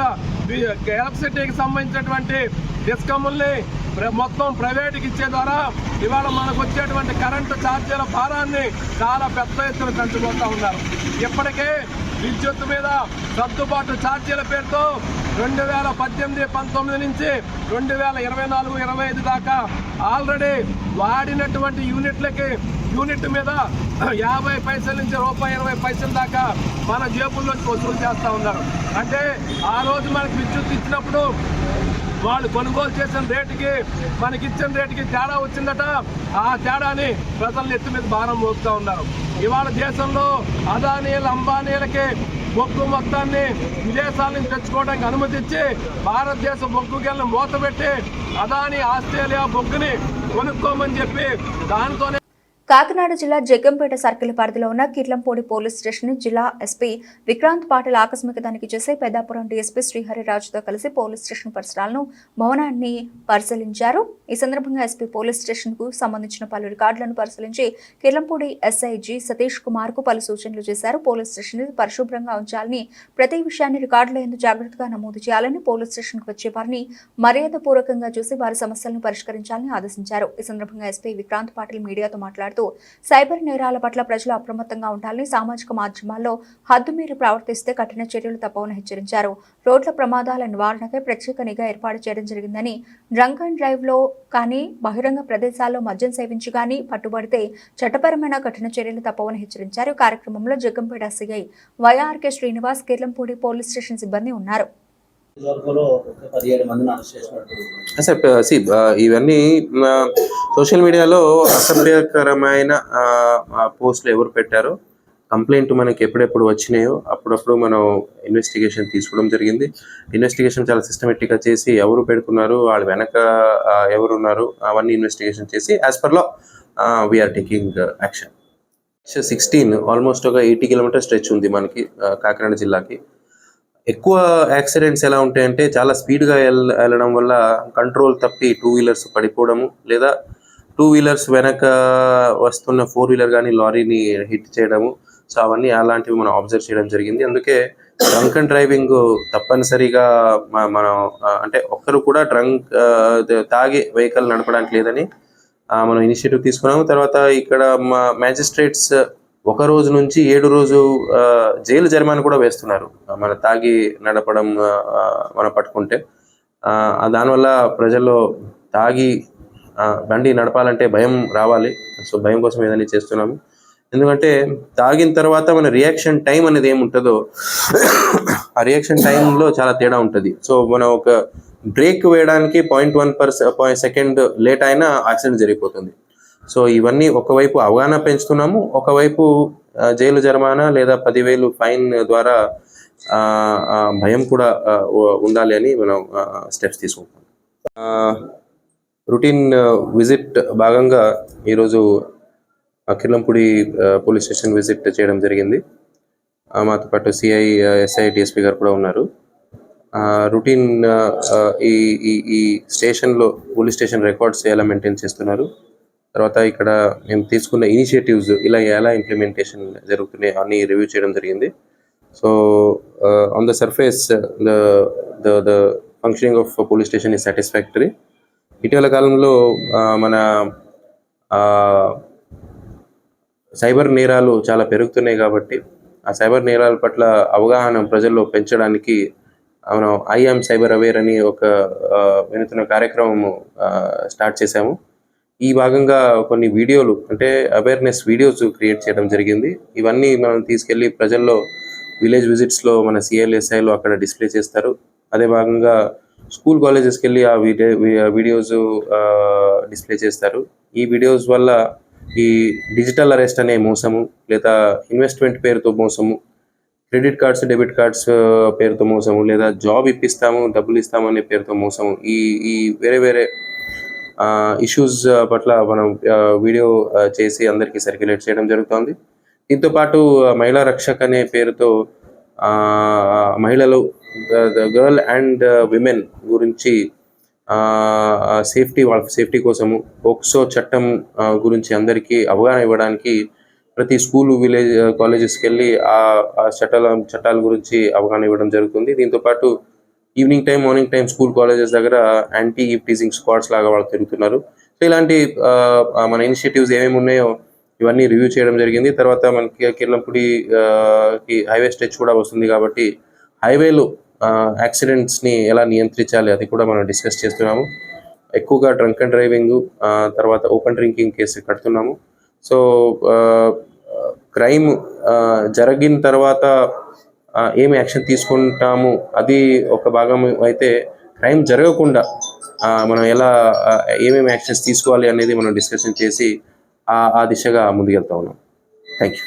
ఎలక్ట్రిసిటీకి సంబంధించినటువంటి డిస్కమ్ల్ని మొత్తం ప్రైవేట్కి ఇచ్చే ద్వారా ఇవాళ మనకు వచ్చేటువంటి కరెంటు ఛార్జీల భారాన్ని చాలా పెద్ద ఎత్తున పెంచుకుంటూ ఉన్నారు. ఇప్పటికే విద్యుత్ మీద సర్దుబాటు ఛార్జీల పేరుతో 2018-19 నుంచి 2024-25 దాకా ఆల్రెడీ వాడినటువంటి యూనిట్ మీద 50 పైసల నుంచి ₹1.20 దాకా మన జేబుల్లోంచి వసూలు చేస్తూ ఉన్నారు. అంటే ఆ రోజు మనకి విద్యుత్ ఇచ్చినప్పుడు వాళ్ళు కొనుగోలు చేసిన రేటుకి మనకిచ్చిన రేటుకి తేడా వచ్చిందట. ఆ తేడాని ప్రజల ఎత్తు మీద భారం మోపుతూ ఉన్నారు. ఇవాళ దేశంలో అదానీలు అంబానీలకి బొగ్గు మొత్తాన్ని విదేశాల నుంచి తెచ్చుకోవడానికి అనుమతి ఇచ్చి భారతదేశ బొగ్గు గెలను మూతపెట్టి అదానీ ఆస్ట్రేలియా బొగ్గుని కొనుక్కోమని చెప్పి దానితోనే కాకినాడ జిల్లా జగ్గంపేట సర్కిల్ పరిధిలో ఉన్న కిర్లంపూడి పోలీస్ స్టేషన్ జిల్లా ఎస్పీ విక్రాంత్ పాటిల్ ఆకస్మిక తనిఖీ చేసి పెద్దాపురం డీఎస్పీ శ్రీహరిరాజుతో కలిసి పోలీస్ స్టేషన్ పరిసరాలను భవనాన్ని పరిశీలించారు. ఈ సందర్భంగా ఎస్పీ పోలీస్ స్టేషన్ కు సంబంధించిన పలు రికార్డులను పరిశీలించి కిర్లంపూడి ఎస్ఐజీ సతీష్ కుమార్ కు పలు సూచనలు చేశారు. పోలీస్ స్టేషన్ పరిశుభ్రంగా ఉంచాలని, ప్రతి విషయాన్ని రికార్డులో ఎందుకు జాగ్రత్తగా నమోదు చేయాలని, పోలీస్ స్టేషన్ కు వచ్చే వారిని మర్యాదపూర్వకంగా చూసి వారి సమస్యలను పరిష్కరించాలని ఆదేశించారు. ఈ సందర్భంగా ఎస్పీ విక్రాంత్ పాటిల్ మీడియాతో మాట్లాడుతూ సైబర్ నేరాల పట్ల ప్రజలు అప్రమత్తంగా ఉండాలని, సామాజిక మాధ్యమాల్లో హద్దుమీరి ప్రవర్తిస్తే కఠిన చర్యలు తప్పవని హెచ్చరించారు. రోడ్ల ప్రమాదాల నివారణకై ప్రత్యేక నిఘా ఏర్పాటు చేయడం జరిగిందని, డ్రంక్ అండ్ డ్రైవ్ లో కానీ బహిరంగ ప్రదేశాల్లో మద్యం సేవించి కానీ పట్టుబడితే చట్టపరమైన కఠిన చర్యలు తప్పవని హెచ్చరించారు. కార్యక్రమంలో Jaggampeta CI YRK Srinivas, Kirlampudi police station సిబ్బంది ఉన్నారు. ఇవన్నీ సోషల్ మీడియాలో అసభ్యకరమైన పోస్టులు ఎవరు పెట్టారో, కంప్లైంట్ మనకి ఎప్పుడెప్పుడు వచ్చినాయో అప్పుడప్పుడు మనం ఇన్వెస్టిగేషన్ తీసుకోవడం జరిగింది. ఇన్వెస్టిగేషన్ చాలా సిస్టమేటిక్గా చేసి ఎవరు పెడుతున్నారు, వాళ్ళ వెనక ఎవరున్నారు అవన్నీ ఇన్వెస్టిగేషన్ చేసి as per law we are taking action. 16 almost ఒక 80 కిలోమీటర్ స్ట్రెచ్ ఉంది మనకి కాకినాడ జిల్లాకి. ఎక్కువ యాక్సిడెంట్స్ ఎలా ఉంటాయంటే చాలా స్పీడ్గా వెళ్ళడం వల్ల కంట్రోల్ తప్పి 2 వీలర్స్ పడిపోవడము, లేదా 2 వీలర్స్ వెనక వస్తున్న 4 వీలర్ కానీ లారీని హిట్ చేయడము. సో అవన్నీ అలాంటివి మనం అబ్జర్వ్ చేయడం జరిగింది. అందుకే డ్రంక్ అండ్ డ్రైవింగ్ తప్పనిసరిగా మనం అంటే ఒక్కరు కూడా తాగి వెహికల్ నడపడానికి లేదని మనం ఇనిషియేటివ్ తీసుకున్నాము. తర్వాత ఇక్కడ మ్యాజిస్ట్రేట్స్ 1 రోజు నుంచి 7 రోజు జైలు జరిమానా కూడా వేస్తున్నారు మన తాగి నడపడం మనం పట్టుకుంటే. దానివల్ల ప్రజల్లో తాగి బండి నడపాలంటే భయం రావాలి. సో భయం కోసం ఏదైనా చేస్తున్నాము. ఎందుకంటే తాగిన తర్వాత మన రియాక్షన్ టైం అనేది ఏముంటుందో ఆ రియాక్షన్ టైంలో చాలా తేడా ఉంటుంది. సో మనం ఒక బ్రేక్ వేయడానికి 0.1 సెకండ్ లేట్ అయినా యాక్సిడెంట్ జరిగిపోతుంది. సో ఇవన్నీ ఒకవైపు అవగాహన పెంచుతున్నాము, ఒకవైపు జైలు జరిమానా లేదా 10,000 ఫైన్ ద్వారా భయం కూడా ఉండాలి అని మనం స్టెప్స్ తీసుకుంటాం. రొటీన్ విజిట్ భాగంగా ఈరోజు కిర్లంపూడి పోలీస్ స్టేషన్ విజిట్ చేయడం జరిగింది. మాతో పాటు సిఐ, ఎస్ఐ, డిఎస్పీ గారు కూడా ఉన్నారు. రొటీన్ ఈ స్టేషన్లో పోలీస్ స్టేషన్ రికార్డ్స్ ఎలా మెయింటైన్ చేస్తున్నారు, తర్వాత ఇక్కడ మేము తీసుకున్న ఇనిషియేటివ్స్ ఇలా ఎలా ఇంప్లిమెంటేషన్ జరుగుతున్నాయి అన్ని రివ్యూ చేయడం జరిగింది. So on the surface the functioning of police station is satisfactory. ఇటీవల కాలంలో మన సైబర్ నేరాలు చాలా పెరుగుతున్నాయి కాబట్టి ఆ సైబర్ నేరాల పట్ల అవగాహన ప్రజల్లో పెంచడానికి మనం ఐఎమ్ సైబర్ అవేర్ అని ఒక వినూత్న కార్యక్రమం స్టార్ట్ చేశాము. ఈ భాగంగా కొన్ని వీడియోలు అంటే అవేర్నెస్ వీడియోస్ క్రియేట్ చేయడం జరిగింది. ఇవన్నీ మనం తీసుకెళ్ళి ప్రజల్లో విలేజ్ విజిట్స్లో మన CLSIలో అక్కడ డిస్ప్లే చేస్తారు. అదే భాగంగా స్కూల్ కాలేజెస్కి వెళ్ళి ఆ వీడియోస్ డిస్ప్లే చేస్తారు. ఈ వీడియోస్ వల్ల ఈ డిజిటల్ అరెస్ట్ అనే మోసము, లేదా ఇన్వెస్ట్మెంట్ పేరుతో మోసము, క్రెడిట్ కార్డ్స్ డెబిట్ కార్డ్స్ పేరుతో మోసము, లేదా జాబ్ ఇప్పిస్తాము డబ్బులు ఇస్తాము అనే పేరుతో మోసము, ఈ వేరే వేరే ఇష్యూస్ పట్ల మనం వీడియో చేసి అందరికీ సర్క్యులేట్ చేయడం జరుగుతుంది. దీంతోపాటు మహిళా రక్షక్ అనే పేరుతో మహిళలు గర్ల్ అండ్ విమెన్ గురించి వాళ్ళ సేఫ్టీ కోసము పోక్సో చట్టం గురించి అందరికీ అవగాహన ఇవ్వడానికి ప్రతి స్కూల్ విలేజ్ కాలేజెస్కి వెళ్ళి ఆ చట్టాల గురించి అవగాహన ఇవ్వడం జరుగుతుంది. దీంతోపాటు evening time morning time school colleges దగ్గర యాంటీ ఈవ్ టీజింగ్ స్క్వాడ్స్ లాగా వాళ్ళు తిరుగుతున్నారు. సో ఇలాంటి మన ఇనిషియేటివ్స్ ఏమేమి ఉన్నాయో ఇవన్నీ రివ్యూ చేయడం జరిగింది. తర్వాత మనకి కిర్లంపూడికి హైవే స్ట్రెచ్ కూడా వస్తుంది కాబట్టి హైవేలో యాక్సిడెంట్స్ని ఎలా నియంత్రించాలి అది కూడా మనం డిస్కస్ చేస్తున్నాము. ఎక్కువగా డ్రంక్ అండ్ డ్రైవింగ్, తర్వాత ఓపెన్ డ్రింకింగ్ కేసు కడుతున్నాము. సో క్రైమ్ జరిగిన తర్వాత ఏమి యాక్షన్ తీసుకుంటాము అది ఒక భాగం అయితే, క్రైమ్ జరగకుండా మనం ఎలా ఏమేమి యాక్షన్స్ తీసుకోవాలి అనేది మనం డిస్కషన్ చేసి ఆ దిశగా ముందుకెళ్తా ఉన్నాం. Thank you.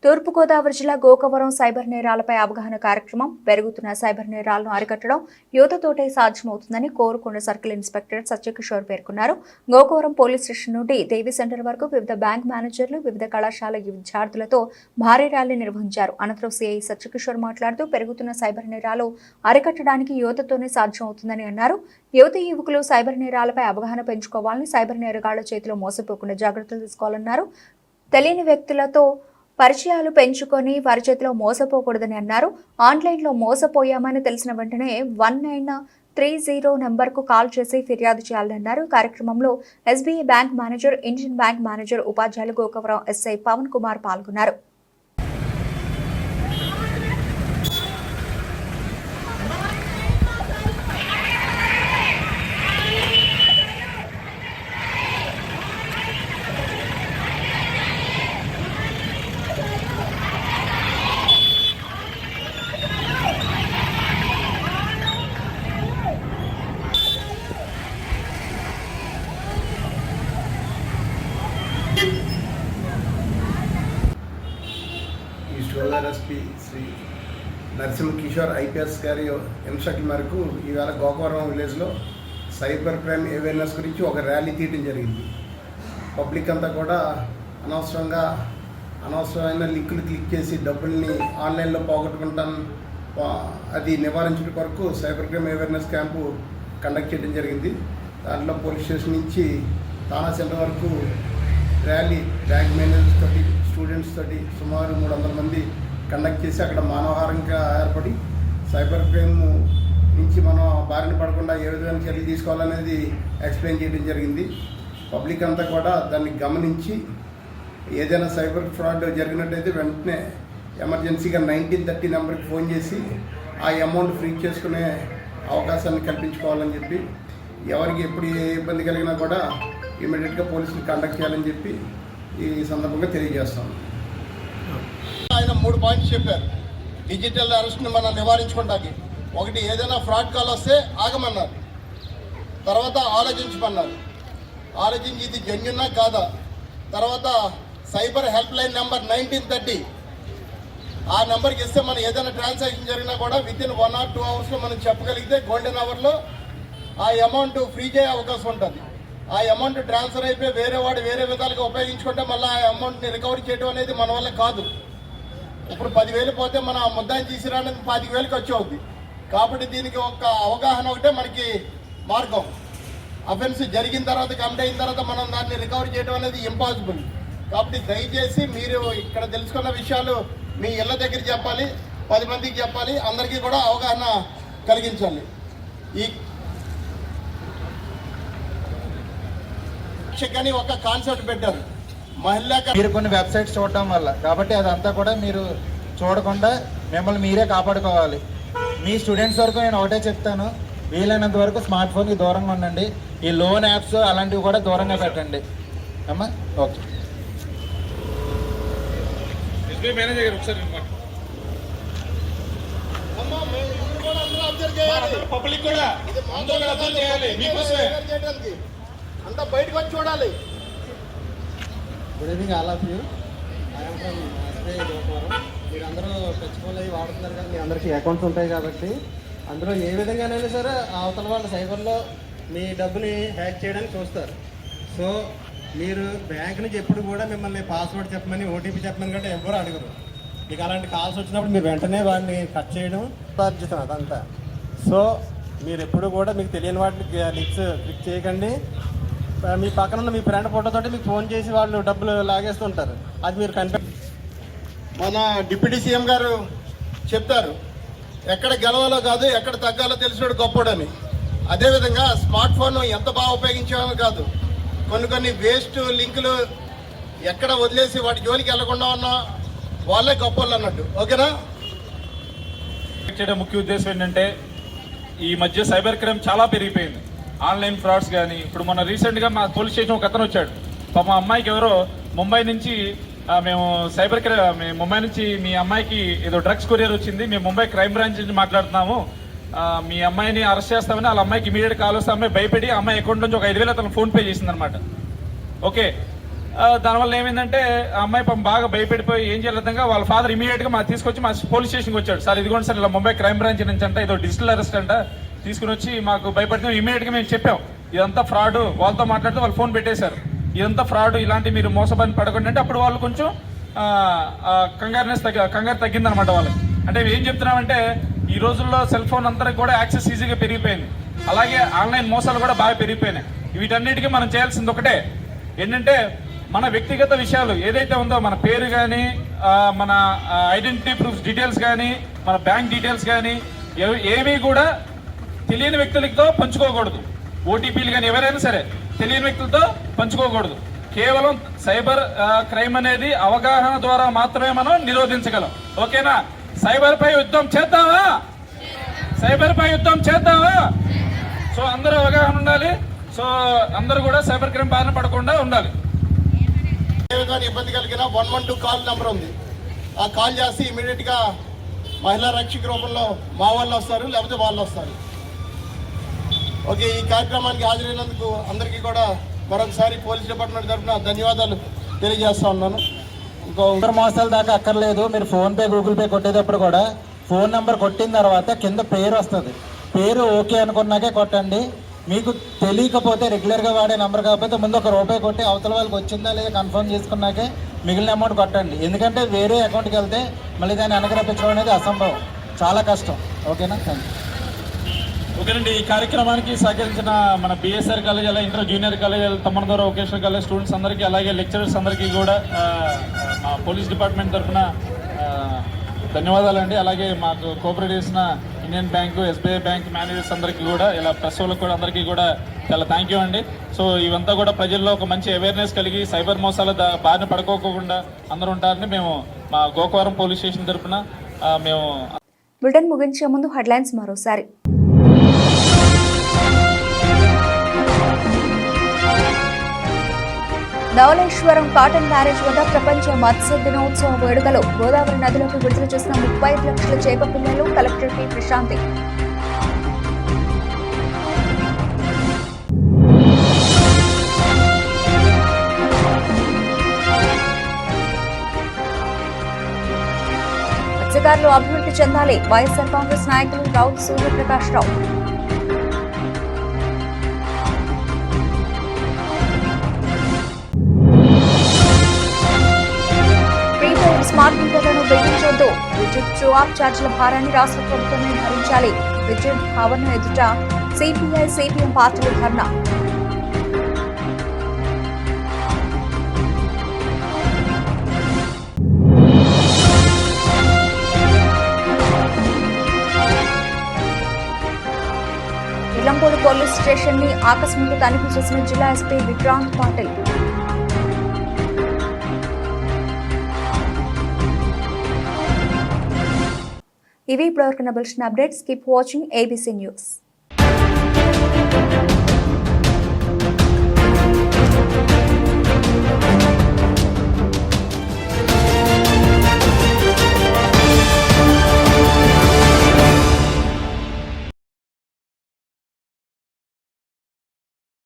తూర్పుగోదావరి జిల్లా గోకవరం సైబర్ నేరాలపై అవగాహన కార్యక్రమం. పెరుగుతున్న సైబర్ నేరాలను అరికట్టడం యువతతోటే సాధ్యమవుతుందని కోరుకొండ సర్కిల్ ఇన్స్పెక్టర్ సత్యకిషోర్ పేర్కొన్నారు. గోకవరం పోలీస్ స్టేషన్ నుండి దేవి సెంటర్ వరకు వివిధ బ్యాంక్ మేనేజర్లు, వివిధ కళాశాల విద్యార్థులతో భారీ ర్యాలీ నిర్వహించారు. అనంతరం సిఐ సత్యకిషోర్ మాట్లాడుతూ పెరుగుతున్న సైబర్ నేరాలు అరికట్టడానికి యువతతోనే సాధ్యమవుతుందని అన్నారు. యువకులు సైబర్ నేరాలపై అవగాహన పెంచుకోవాలని, సైబర్ నేరగాళ్ల చేతిలో మోసపోకుండా జాగ్రత్తలు తీసుకోవాలన్నారు. తెలియని వ్యక్తులతో పరిచయాలు పెంచుకొని వారి చేతిలో మోసపోకూడదని అన్నారు. ఆన్లైన్లో మోసపోయామని తెలిసిన వెంటనే 1930 నెంబర్కు కాల్ చేసి ఫిర్యాదు చేయాలన్నారు. కార్యక్రమంలో SBI bank manager, Indian bank manager, ఉపాధ్యాయులు, గోకవరం SI పవన్ కుమార్ పాల్గొన్నారు. ఎస్పీ శ్రీ నరసింహ కిషోర్ IPS గారి ఇన్స్ట్రక్షన్ మేరకు ఈవేళ గోకవరం విలేజ్లో సైబర్ క్రైమ్ అవేర్నెస్ గురించి ఒక ర్యాలీ తీయడం జరిగింది. పబ్లిక్ అంతా కూడా అనవసరమైన లింకులు క్లిక్ చేసి డబ్బుల్ని ఆన్లైన్లో పోగొట్టుకుంటాం, అది నివారించడం కొరకు cyber crime awareness camp conduct చేయడం జరిగింది. దాంట్లో పోలీస్ స్టేషన్ నుంచి థానా సెంటర్ వరకు ర్యాలీ బ్యాంక్ మేనేజర్స్ తోటి, స్టూడెంట్స్ తోటి సుమారు 300 మంది కండక్ట్ చేసి అక్కడ మానవహారంగా ఏర్పడి సైబర్ క్రైమ్ నుంచి మనం బారిన పడకుండా ఏ విధమైన చర్యలు తీసుకోవాలనేది ఎక్స్ప్లెయిన్ చేయడం జరిగింది. పబ్లిక్ అంతా కూడా దాన్ని గమనించి ఏదైనా సైబర్ ఫ్రాడ్ జరిగినట్టయితే వెంటనే ఎమర్జెన్సీగా 1930 నెంబర్కి ఫోన్ చేసి ఆ అమౌంట్ ఫ్రీ చేసుకునే అవకాశాన్ని కల్పించుకోవాలని చెప్పి, ఎవరికి ఎప్పుడు ఏ ఇబ్బంది కలిగినా కూడా ఇమీడియట్గా పోలీసులు కాంటాక్ట్ చేయాలని చెప్పి ఈ సందర్భంగా తెలియజేస్తాం. ఆయన 3 పాయింట్స్ చెప్పారు డిజిటల్ అరెస్ట్ని మనం నివారించుకోవడానికి. ఒకటి, ఏదైనా ఫ్రాడ్ కాల్ వస్తే ఆగమన్నారు. తర్వాత ఆలోచించమన్నారు. ఆలోచించి ఇది జెన్యునా కాదా. తర్వాత సైబర్ హెల్ప్ లైన్ నెంబర్ 1930, ఆ నెంబర్కి ఇస్తే మనం ఏదైనా ట్రాన్సాక్షన్ జరిగినా కూడా వితిన్ 1 or 2 అవర్స్లో మనం చెప్పగలిగితే గోల్డెన్ అవర్లో ఆ అమౌంట్ ఫ్రీ చేయ అవకాశం ఉంటుంది. ఆ అమౌంట్ ట్రాన్స్ఫర్ అయిపోయి వేరే విధాలుగా ఉపయోగించుకుంటే మళ్ళీ ఆ అమౌంట్ని రికవరీ చేయడం అనేది మన వల్ల కాదు. ఇప్పుడు 10,000 పోతే మన ముద్దాన్ని తీసుకురావడానికి 25,000 ఖర్చు అవుద్ది. కాబట్టి దీనికి ఒక అవగాహన ఒకటే మనకి మార్గం. అఫెన్స్ జరిగిన తర్వాత, కమిట్ అయిన తర్వాత మనం దాన్ని రికవరీ చేయడం అనేది ఇంపాసిబుల్. కాబట్టి దయచేసి మీరు ఇక్కడ తెలుసుకున్న విషయాలు మీ ఇళ్ళ దగ్గర చెప్పాలి, 10 మందికి చెప్పాలి, అందరికీ కూడా అవగాహన కలిగించాలి. ఈ కానీ ఒక కాన్సెప్ట్ పెట్టారు. మహిళా మీరు కొన్ని వెబ్సైట్స్ చూడటం వల్ల, కాబట్టి అదంతా కూడా మీరు చూడకుండా మిమ్మల్ని మీరే కాపాడుకోవాలి. మీ స్టూడెంట్స్ వరకు నేను ఒకటే చెప్తాను, వీలైనంత వరకు స్మార్ట్ ఫోన్కి దూరంగా ఉండండి. ఈ లోన్ యాప్స్ అలాంటివి కూడా దూరంగా పెట్టండి అమ్మా. ఓకే మేనేజర్ గారు ఒకసారి పబ్లిక్ కూడా అబ్జర్వ్ చేయాలి మీకోసమే, అంతా బయటకు వచ్చి చూడాలి. Good evening all of you. I'm from SBI గోపురం. మీరందరూ టచ్ ఫోన్ అవి వాడుతున్నారు కదా, మీ అందరికీ అకౌంట్స్ ఉంటాయి కాబట్టి అందులో ఏ విధంగానైనా సరే అవతల వాళ్ళు సైబర్లో మీ డబ్బుని హ్యాక్ చేయడానికి చూస్తారు. సో మీరు బ్యాంక్ నుంచి ఎప్పుడు కూడా మిమ్మల్ని పాస్వర్డ్ చెప్పమని, ఓటీపీ చెప్పమని కంటే ఎవరు అడగరు. మీకు అలాంటి కాల్స్ వచ్చినప్పుడు మీరు వెంటనే వాడిని కట్ చేయడం బాధ్యత అదంతా. సో మీరు ఎప్పుడు కూడా మీకు తెలియని వాటిని లింక్స్ క్లిక్ చేయకండి. మీ పక్కన ఉన్న మీ ఫ్రెండ్ ఫోటోతోటి మీకు ఫోన్ చేసి వాళ్ళు డబ్బులు లాగేస్తుంటారు, అది మీరు మన డిప్యూటీ సీఎం గారు చెప్తారు, ఎక్కడ గెలవాలో కాదు ఎక్కడ తగ్గాలో తెలిసినోడు గొప్పోడని. అదేవిధంగా స్మార్ట్ ఫోన్ ఎంత బాగా ఉపయోగించాలో కాదు, కొన్ని వేస్ట్ లింకులు ఎక్కడ వదిలేసి వాటి జోలికి వెళ్లకుండా ఉన్న వాళ్ళే గొప్పలు అన్నట్టు. ఓకేనా? చేయడం ముఖ్య ఉద్దేశం ఏంటంటే ఈ మధ్య సైబర్ క్రైమ్ చాలా పెరిగిపోయింది. ఆన్లైన్ ఫ్రాడ్స్ కానీ, ఇప్పుడు మొన్న రీసెంట్గా మా పోలీస్ స్టేషన్ ఒక అతను వచ్చాడు. మా అమ్మాయికి ఎవరో ముంబై నుంచి మేము సైబర్ క్రైమ్, ముంబై నుంచి మీ అమ్మాయికి ఏదో డ్రగ్స్ కొరియర్ వచ్చింది, మేము ముంబై క్రైమ్ బ్రాంచ్ నుంచి మాట్లాడుతున్నాము, మీ అమ్మాయిని అరెస్ట్ చేస్తామని వాళ్ళ అమ్మాయికి ఇమీడియట్ కాల్ వస్తే అమ్మాయి భయపడి అమ్మాయి అకౌంట్ నుంచి ఒక 5,000 అతను ఫోన్పే చేసిందనమాట. ఓకే, దానివల్ల ఏమైందంటే ఆ అమ్మాయి బాగా భయపడిపోయి ఏం చేయలేదంగా వాళ్ళ ఫాదర్ ఇమీడియట్గా మా తీసుకొచ్చి మా పోలీస్ స్టేషన్కి వచ్చాడు. సార్ ఇదిగోండి సార్ ఇలా ముంబై క్రైమ్ బ్రాంచ్ నుంచి అంట ఏదో డిజిటల్ అరెస్ట్ అంట తీసుకుని వచ్చి మాకు భయపడితే ఇమీడియట్గా మేము చెప్పాం ఇదంతా ఫ్రాడ్, వాళ్ళతో మాట్లాడితే వాళ్ళు ఫోన్ పెట్టేశారు, ఇదంతా ఫ్రాడ్, ఇలాంటి మీరు మోసబారిన పడకండి అంటే అప్పుడు వాళ్ళు కొంచెం కంగారు తగ్గిందనమాట వాళ్ళకి. అంటే ఏం చెప్తున్నామంటే ఈ రోజుల్లో సెల్ ఫోన్ అందరికి కూడా యాక్సెస్ ఈజీగా పెరిగిపోయింది, అలాగే ఆన్లైన్ మోసాలు కూడా బాగా పెరిగిపోయినాయి. వీటన్నిటికీ మనం చేయాల్సింది ఒకటే ఏంటంటే మన వ్యక్తిగత విషయాలు ఏదైతే ఉందో మన పేరు కానీ, మన ఐడెంటిటీ ప్రూఫ్ డీటెయిల్స్ కానీ, మన బ్యాంక్ డీటెయిల్స్ కానీ ఏమీ కూడా తెలియని వ్యక్తులతో పంచుకోకూడదు. ఓటీపీలు కానీ ఎవరైనా సరే తెలియని వ్యక్తులతో పంచుకోకూడదు. కేవలం సైబర్ క్రైమ్ అనేది అవగాహన ద్వారా మాత్రమే మనం నిరోధించగలం. ఓకేనా? సైబర్ పై యుద్ధం చేద్దామా? సైబర్ పై యుద్ధం చేద్దామా? సో అందరూ అవగాహన ఉండాలి. సో అందరూ కూడా సైబర్ క్రైమ్ బారిన పడకుండా ఉండాలి. ఇబ్బంది కలిగిన 112 కాల్ నెంబర్ ఉంది, ఆ కాల్ చేసి ఇమీడియట్గా మహిళా రక్షక రూపంలో మా వాళ్ళు వస్తారు, లేకపోతే వాళ్ళు వస్తారు. ఓకే, ఈ కార్యక్రమానికి హాజరైనందుకు అందరికీ కూడా మరొకసారి పోలీస్ డిపార్ట్మెంట్ తరఫున ధన్యవాదాలు తెలియజేస్తా ఉన్నాను. ఇంకో మోసాల దాకా అక్కర్లేదు. మీరు ఫోన్పే, గూగుల్ పే కొట్టేటప్పుడు కూడా ఫోన్ నెంబర్ కొట్టిన తర్వాత కింద పేరు వస్తుంది, పేరు ఓకే అనుకున్నాకే కొట్టండి. మీకు తెలియకపోతే రెగ్యులర్గా వాడే నెంబర్ కాకపోతే ముందు ₹1 కొట్టి అవతల వాళ్ళకి వచ్చిందా లేదా కన్ఫర్మ్ చేసుకున్నాకే మిగిలిన అమౌంట్ కొట్టండి. ఎందుకంటే వేరే అకౌంట్కి వెళ్తే మళ్ళీ దాన్ని వెనక రప్పించడం అనేది అసంభవం, చాలా కష్టం. ఓకేనా? Thank you. ఓకేనండి, ఈ కార్యక్రమానికి సహకరించిన మన బిఎస్ఆర్ కాలేజ్, అలాగే inter junior college, Tammanadora vocational college students అందరికీ, అలాగే లెక్చరర్స్ అందరికీ కూడా మా పోలీస్ డిపార్ట్మెంట్ తరఫున ధన్యవాదాలండి. అలాగే మాకు కోఆపరేట్ చేసిన Indian bank, SBI bank managers అందరికీ కూడా, ఇలా ప్రెస్ వాళ్ళకి కూడా అందరికీ కూడా చాలా థ్యాంక్ యూ అండి. సో ఇవంతా కూడా ప్రజల్లో ఒక మంచి అవేర్నెస్ కలిగి సైబర్ మోసాల బారిన పడుకోకుండా అందరూ ఉంటారని మేము మా గోకవరం పోలీస్ స్టేషన్ తరఫున మేము. బులెటిన్ ముగించే ముందు హెడ్లైన్స్ మరోసారి. ధవళేశ్వరం కాటన్ బ్యారేజ్ వద్ద ప్రపంచ మత్స్య దినోత్సవ వేడుకలు. గోదావరి నదిలోకి విడుదల చేసిన 35 లక్షల చేప పిల్లలు. Collector P Prashanti. మత్స్యకారులు అభివృద్ధి చెందాలి. వైఎస్ఆర్ కాంగ్రెస్ నాయకులు రౌత్ సూర్యప్రకాష్ రావు. స్మార్ట్ మీటర్లను బిగించొద్దు. విద్యుత్ ట్రూ-అప్ ఛార్జీల భారాన్ని రాష్ట్ర ప్రభుత్వమే భరించాలి. విద్యుత్ భవన్ ఎదుట సిపిఐ సిపిఎం పార్టీలు ధర్నా. ఇల్లంపూడి పోలీస్ స్టేషన్ ని ఆకస్మిక తనిఖీ చేసిన జిల్లా ఎస్పీ విక్రాంత్ పాటిల్. ఇవి ఇప్పటివరకు bulletin updates. Keep watching ABC news.